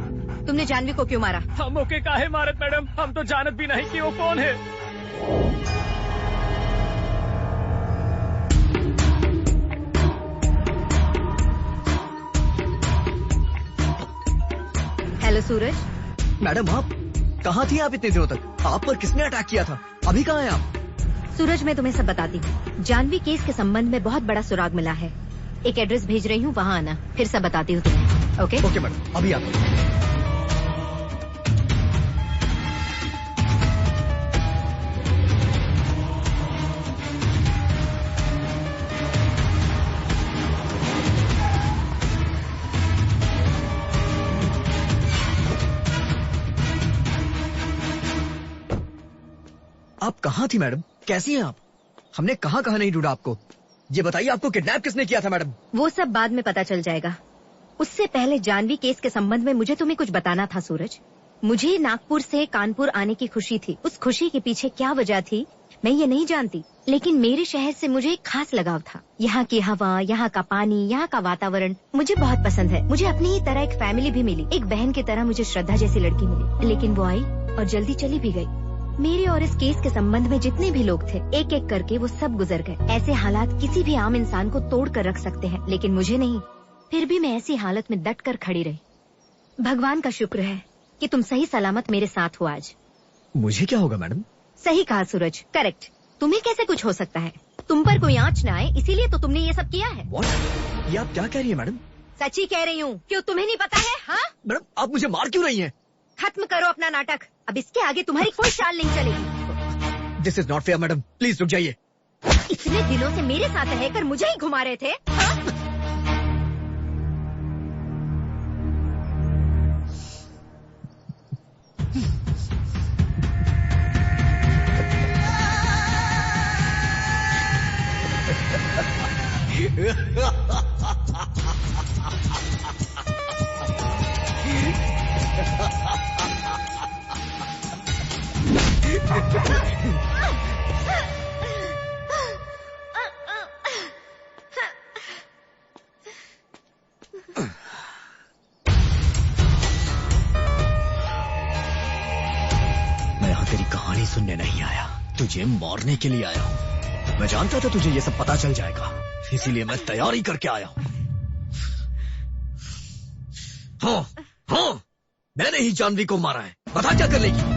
तुमने जानवी को क्यों मारा? हम ओके काहे मारत मैडम, हम तो जानत भी नहीं कि वो कौन है। हेलो सूरज। मैडम आप कहाँ थी आप इतने दिनों तक? आप पर किसने अटैक किया था? अभी कहाँ हैं आप? सूरज मैं तुम्हें सब बताती हूँ। जानवी केस के संबंध में बहुत बड़ा सुराग मिला है। एक एड्रेस भेज रही हूँ, वहाँ आना, फिर सब बताती हूँ तुम्हें। ओके ओके मैडम, अभी आता हूँ। आप कहाँ थी मैडम? कैसी हैं आप? हमने कहाँ कहाँ नहीं ढूंढा आपको। ये बताइए आपको किडनैप किसने किया था मैडम? वो सब बाद में पता चल जाएगा। उससे पहले जानवी केस के संबंध में मुझे तुम्हें कुछ बताना था सूरज। मुझे नागपुर से कानपुर आने की खुशी थी। उस खुशी के पीछे क्या वजह थी मैं ये नहीं जानती, लेकिन मेरे शहर से मुझे एक खास लगाव था। यहाँ की हवा, यहाँ का पानी, यहाँ का वातावरण मुझे बहुत पसंद है। मुझे अपनी ही तरह एक फैमिली भी मिली। एक बहन की तरह मुझे श्रद्धा जैसी लड़की मिली, लेकिन वो आई और जल्दी चली भी गई। मेरे और इस केस के संबंध में जितने भी लोग थे, एक एक करके वो सब गुजर गए। ऐसे हालात किसी भी आम इंसान को तोड़ कर रख सकते हैं, लेकिन मुझे नहीं। फिर भी मैं ऐसी हालत में डट कर खड़ी रही। भगवान का शुक्र है कि तुम सही सलामत मेरे साथ हो आज। मुझे क्या होगा मैडम? सही कहा सूरज, करेक्ट। तुम्हें कैसे कुछ हो सकता है? तुम पर कोई आंच न आए, इसीलिए तो तुमने ये सब किया है। ये आप क्या कह रही है मैडम? सच्ची कह रही हूँ। क्यों तुम्हें नहीं पता है? हाँ मैडम, आप मुझे मार क्यों रही हैं? खत्म करो अपना नाटक। अब इसके आगे तुम्हारी कोई चाल नहीं चलेगी। This is not fair madam, please रुक जाइए। इतने दिनों से मेरे साथ रहकर मुझे ही घुमा रहे थे, हाँ? मैं यहाँ तेरी कहानी सुनने नहीं आया, तुझे मारने के लिए आया हूँ। मैं जानता था तुझे ये सब पता चल जाएगा, इसीलिए मैं तैयारी करके आया हूँ। हाँ हाँ, मैंने ही जानवी को मारा है। बता क्या कर लेगी?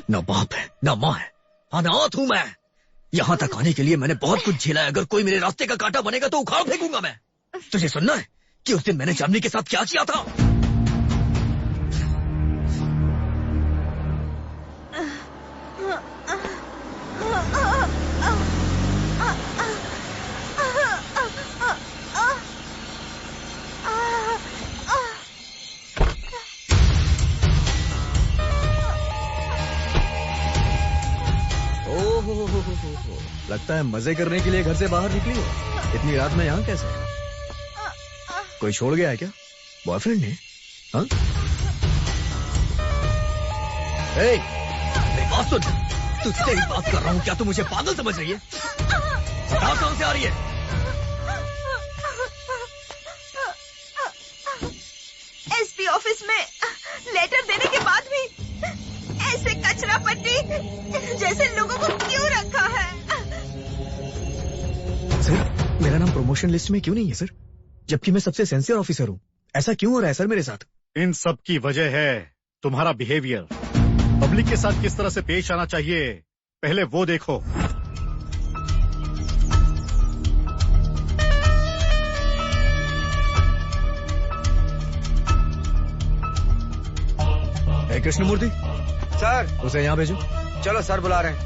ना बाप है, ना माँ है, अनाथ हूं मैं। यहाँ तक आने के लिए मैंने बहुत कुछ झेला है। अगर कोई मेरे रास्ते का कांटा बनेगा तो उखाड़ फेंकूंगा मैं। तुझे सुनना है कि उस दिन मैंने जानवी के साथ क्या किया था? लगता है मजे करने के लिए घर से बाहर निकली हो। इतनी रात में यहाँ कैसे? कोई छोड़ गया है क्या? बॉयफ्रेंड ने? हाँ? मेरी बात सुन, तुझसे ही बात कर रहा हूँ। क्या तू मुझे पागल समझ रही है? कहाँ से आ रही है? एसपी ऑफिस में लेटर देने के बाद भी ऐसे कचरा पट्टी जैसे लोगों को क्यों रखा है? सर, मेरा नाम प्रमोशन लिस्ट में क्यों नहीं है सर? जबकि मैं सबसे सिंसियर ऑफिसर हूँ। ऐसा क्यों हो रहा है सर मेरे साथ? इन सब की वजह है तुम्हारा बिहेवियर। पब्लिक के साथ किस तरह से पेश आना चाहिए, पहले वो देखो। कृष्णमूर्ति सर, उसे यहाँ भेजो। चलो सर बुला रहे हैं।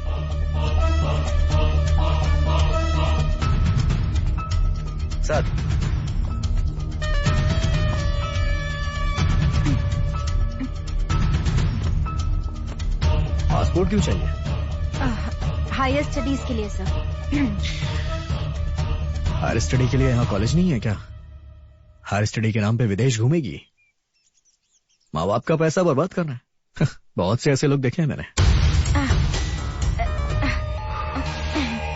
सर, पासपोर्ट क्यों चाहिए? हायर स्टडीज के लिए सर। हायर स्टडी के लिए यहाँ कॉलेज नहीं है क्या? हायर स्टडी के नाम पे विदेश घूमेगी? माँ बाप का पैसा बर्बाद करना है। बहुत से ऐसे लोग देखे हैं मैंने।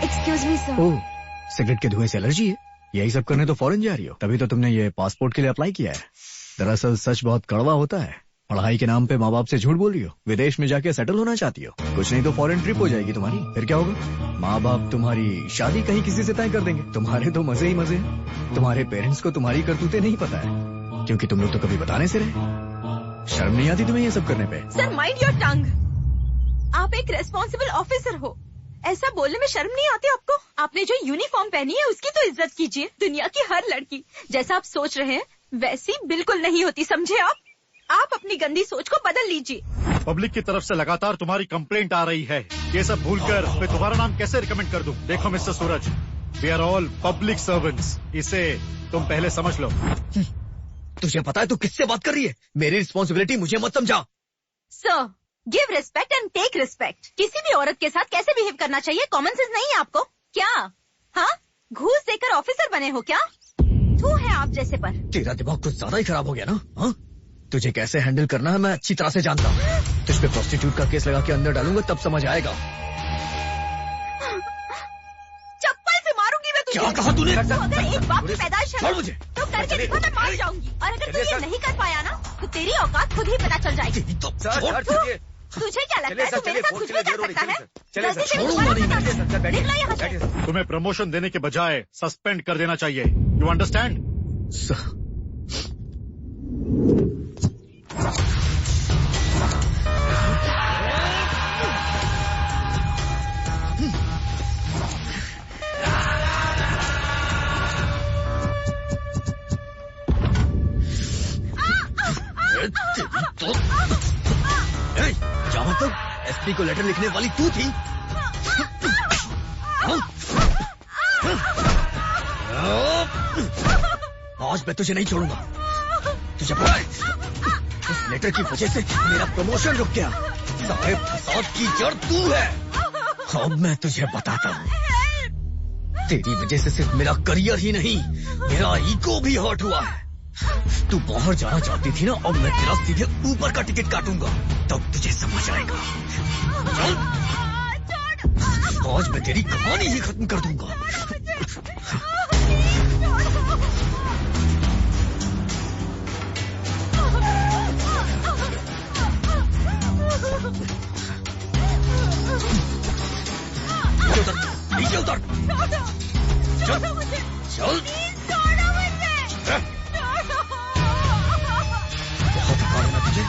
Excuse me sir. Oh, cigarette के धुएं से एलर्जी है? यही सब करने तो फॉरेन जा रही हो, तभी तो तुमने ये पासपोर्ट के लिए अप्लाई किया है। दरअसल सच बहुत कड़वा होता है। पढ़ाई के नाम पे माँ बाप से झूठ बोल रही हो, विदेश में जाके सेटल होना चाहती हो। कुछ नहीं तो फॉरेन ट्रिप हो जाएगी तुम्हारी, फिर क्या होगा? माँ बाप तुम्हारी शादी कहीं किसी से तय कर देंगे। तुम्हारे तो मजे ही मजे हैं। तुम्हारे पेरेंट्स को तुम्हारी करतूतें नहीं पता है, क्योंकि तुम लोग तो कभी बताने से रहे। शर्म नहीं आती तुम्हें ये सब करने पे? Sir, mind your tongue. आप एक रेस्पॉन्सिबल ऑफिसर हो, ऐसा बोलने में शर्म नहीं आती आपको? आपने जो यूनिफॉर्म पहनी है उसकी तो इज्जत कीजिए। दुनिया की हर लड़की जैसा आप सोच रहे हैं वैसी बिल्कुल नहीं होती, समझे आप अपनी गंदी सोच को बदल लीजिए। पब्लिक की तरफ से लगातार तुम्हारी कंप्लेंट आ रही है। ये सब भूलकर मैं तुम्हारा नाम कैसे रिकमेंड कर दूं? देखो mister Suraj, we are all public servants, इसे तुम पहले समझ लो। तुझे पता है तू किससे बात कर रही है? मेरी रिस्पॉन्सिबिलिटी मुझे मत समझा। Sir, give respect and take respect. किसी भी औरत के साथ कैसे बिहेव करना चाहिए कॉमन सेंस नहीं है आपको क्या? हाँ, घूस देकर ऑफिसर बने हो क्या? थू है आप जैसे पर। तेरा दिमाग कुछ ज्यादा ही खराब हो गया ना? हाँ, तुझे कैसे हैंडल करना है मैं अच्छी तरह से जानता हूँ। तुझ पे प्रोस्टिट्यूट का केस लगा के अंदर डालूंगा तब समझ आएगा। चप्पल से मारूंगी मैं तुझे। क्या कहा तूने? तो अगर एक बाप की पैदाइश है मुझे तो करके दिखा, मैं मार जाऊंगी। और अगर तू ये नहीं कर पाया ना तो तेरी औकात खुद ही पता चल जाएगी। तुझे क्या लगता है तू मेरे साथ कुछ भी कर सकता है? निकलो यहाँ से। तुम्हें प्रमोशन देने के बजाय सस्पेंड कर देना चाहिए। You understand? क्या मतलब? एसपी को लेटर लिखने वाली तू थी? आज मैं तुझे नहीं छोड़ूंगा। तुझे पता है उस लेटर की वजह से मेरा प्रमोशन रुक गया। सारे फसाद की जड़ तू है। अब मैं तुझे बताता हूँ, तेरी वजह से सिर्फ मेरा करियर ही नहीं मेरा ईगो भी हर्ट हुआ है। तू बाहर जाना चाहती थी ना, अब मैं तेरा सीधे ऊपर का टिकट काटूंगा, तब तुझे समझ आएगा। आज मैं तेरी कहानी ही खत्म कर दूंगा। नीचे उतर। चल चल। बहुत थका है ना तुझे?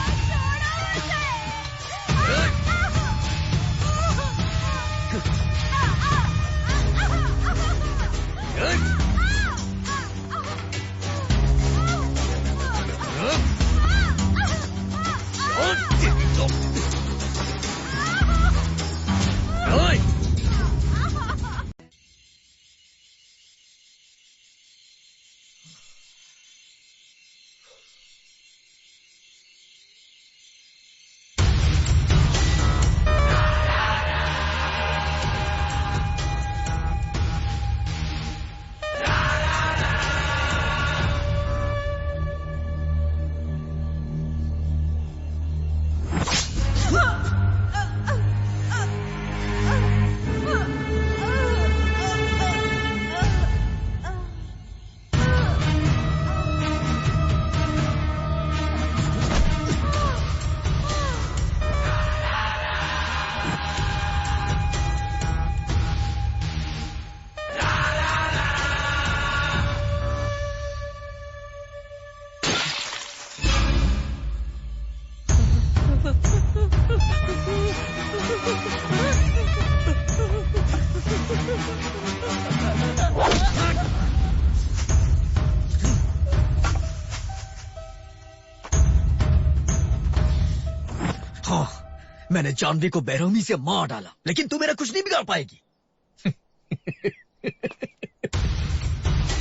मैंने जानवी को बेरहमी से मार डाला, लेकिन तू मेरा कुछ नहीं बिगाड़ पाएगी।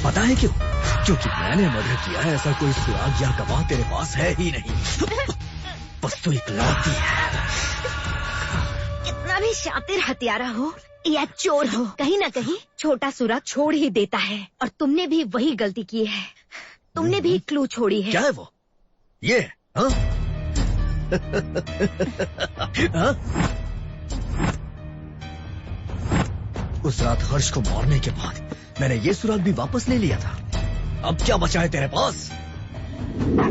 पता है क्यों? क्योंकि मैंने मर्डर किया है, ऐसा कोई सुराग या गवाह तेरे पास है ही नहीं। बस तू इकलौती है। कितना भी शातिर हत्यारा हो या चोर हो, कहीं ना कहीं छोटा सुराग छोड़ ही देता है, और तुमने भी वही गलती की है। तुमने भी क्लू छोड़ी है। क्या है वो? ये हाँ? हाँ? उस रात हर्ष को मारने के बाद मैंने ये सुराग भी वापस ले लिया था। अब क्या बचा है तेरे पास?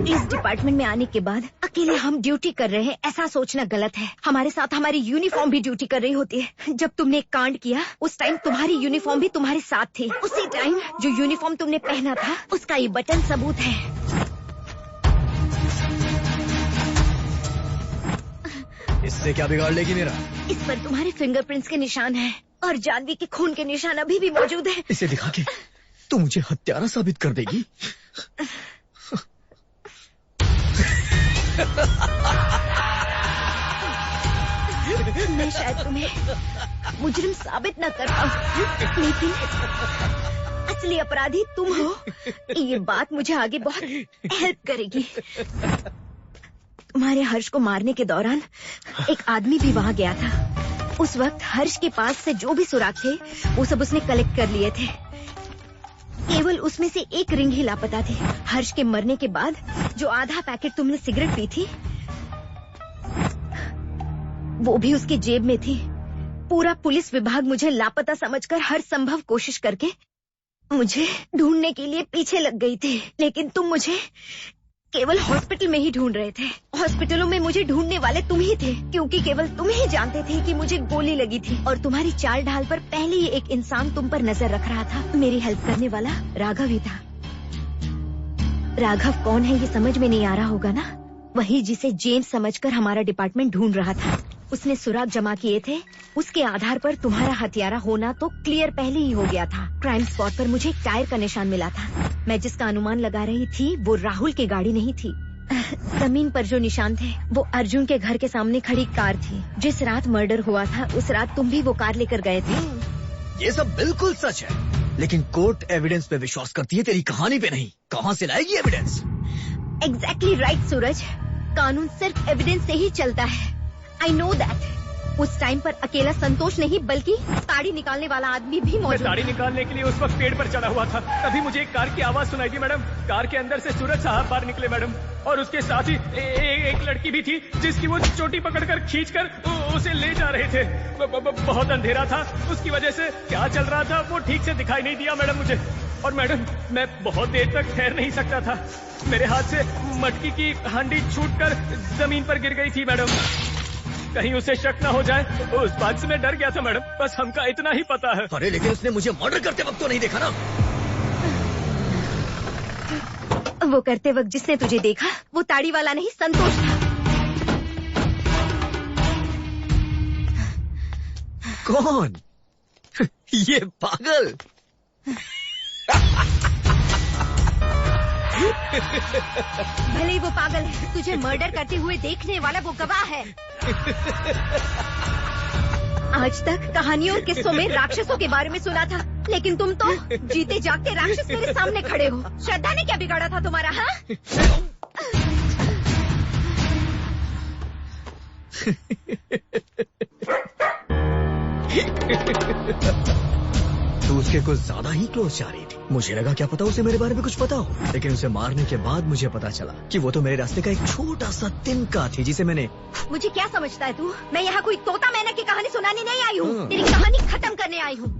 इस डिपार्टमेंट में आने के बाद अकेले हम ड्यूटी कर रहे हैं, ऐसा सोचना गलत है। हमारे साथ हमारी यूनिफॉर्म भी ड्यूटी कर रही होती है। जब तुमने कांड किया उस टाइम तुम्हारी यूनिफॉर्म भी तुम्हारे साथ थी। उसी टाइम जो यूनिफॉर्म तुमने पहना था उसका ये बटन सबूत है। इससे क्या बिगाड़ लेगी मेरा? इस पर तुम्हारे फिंगरप्रिंट्स के निशान हैं और जानवी के खून के निशान अभी भी मौजूद हैं। इसे दिखा के तू मुझे हत्यारा साबित कर देगी? मैं शायद तुम्हें मुजरिम साबित न कर पाऊं, लेकिन असली अपराधी तुम हो। ये बात मुझे आगे बहुत हेल्प करेगी। तुम्हारे हर्ष को मारने के दौरान एक आदमी भी वहाँ गया था। उस वक्त हर्ष के पास से जो भी सुराग थे वो सब उसने कलेक्ट कर लिए थे। केवल उसमें से एक रिंग ही लापता थी। हर्ष के मरने के बाद जो आधा पैकेट तुमने सिगरेट पी थी वो भी उसकी जेब में थी। पूरा पुलिस विभाग मुझे लापता समझकर हर संभव कोशिश करके मुझे ढूंढने के लिए पीछे लग गई थी, लेकिन तुम मुझे केवल हॉस्पिटल में ही ढूंढ रहे थे। हॉस्पिटलों में मुझे ढूंढने वाले तुम ही थे, क्योंकि केवल तुम ही जानते थे कि मुझे गोली लगी थी। और तुम्हारी चाल ढाल पर पहले ही एक इंसान तुम पर नजर रख रहा था। मेरी हेल्प करने वाला राघव ही था। राघव कौन है ये समझ में नहीं आ रहा होगा ना? वही जिसे जेम्स समझकर हमारा डिपार्टमेंट ढूंढ रहा था। उसने सुराग जमा किए थे, उसके आधार पर तुम्हारा हत्यारा होना तो क्लियर पहले ही हो गया था। क्राइम स्पॉट पर मुझे टायर का निशान मिला था। मैं जिसका अनुमान लगा रही थी वो राहुल की गाड़ी नहीं थी। जमीन पर जो निशान थे वो अर्जुन के घर के सामने खड़ी कार थी। जिस रात मर्डर हुआ था उस रात तुम भी वो कार लेकर गए थे। ये सब बिल्कुल सच है, लेकिन कोर्ट एविडेंस पे विश्वास करती है, तेरी कहानी पे नहीं। कहाँ से लाएगी एविडेंस? एग्जैक्टली राइट सूरज, कानून सिर्फ एविडेंस से ही चलता है। I know that. उस टाइम पर अकेला संतोष नहीं बल्कि ताड़ी निकालने वाला आदमी भी मौजूद। ताड़ी निकालने के लिए उस वक्त पेड़ पर चढ़ा हुआ था। तभी मुझे एक कार की आवाज सुनाई दी मैडम। कार के अंदर से सूरज साहब बाहर निकले मैडम, और उसके साथ ही एक लड़की भी थी जिसकी वो चोटी पकड़कर खींचकर उसे ले जा रहे थे। बहुत अंधेरा था, उसकी वजह से क्या चल रहा था वो ठीक से दिखाई नहीं दिया मैडम मुझे। और मैडम मैं बहुत देर तक ठहर नहीं सकता था। मेरे हाथ से मटकी की हांडी छूटकर जमीन पर गिर गई थी मैडम। कहीं उसे शक ना हो जाए, उस बात से मैं डर गया था मैडम। बस हमका इतना ही पता है। अरे लेकिन उसने मुझे मर्डर करते वक्त तो नहीं देखा ना? वो करते वक्त जिसने तुझे देखा वो ताड़ी वाला नहीं संतोष था। कौन? ये पागल। भले ही वो पागल है, तुझे मर्डर करते हुए देखने वाला वो गवाह है। आज तक कहानियों और किस्सों में राक्षसों के बारे में सुना था, लेकिन तुम तो जीते जागते राक्षस मेरे सामने खड़े हो। श्रद्धा ने क्या बिगाड़ा था तुम्हारा? हाँ? तो उसके कुछ ज्यादा ही क्लोज जा रही थी। मुझे लगा क्या पता उसे मेरे बारे में कुछ पता हो, लेकिन उसे मारने के बाद मुझे पता चला कि वो तो मेरे रास्ते का एक छोटा सा तिनका थी जिसे मैंने। मुझे क्या समझता है तू? मैं यहाँ कोई तोता मैना की कहानी सुनाने नहीं आई हूँ। तेरी कहानी खत्म करने आई हूँ।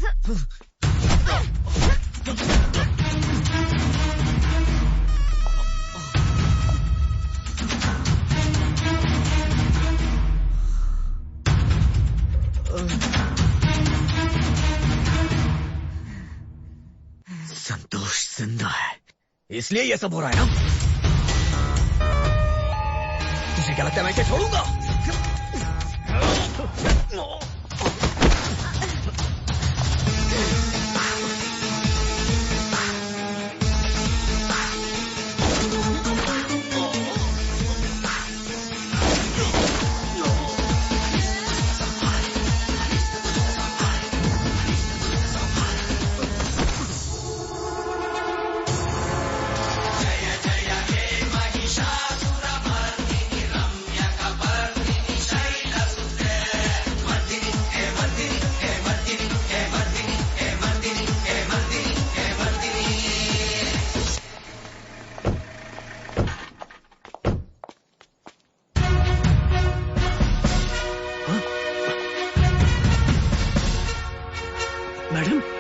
संतोष जिंदा है, इसलिए ये सब हो रहा है ना? तुझे क्या लगता है मैं इसे छोड़ूंगा? मैडम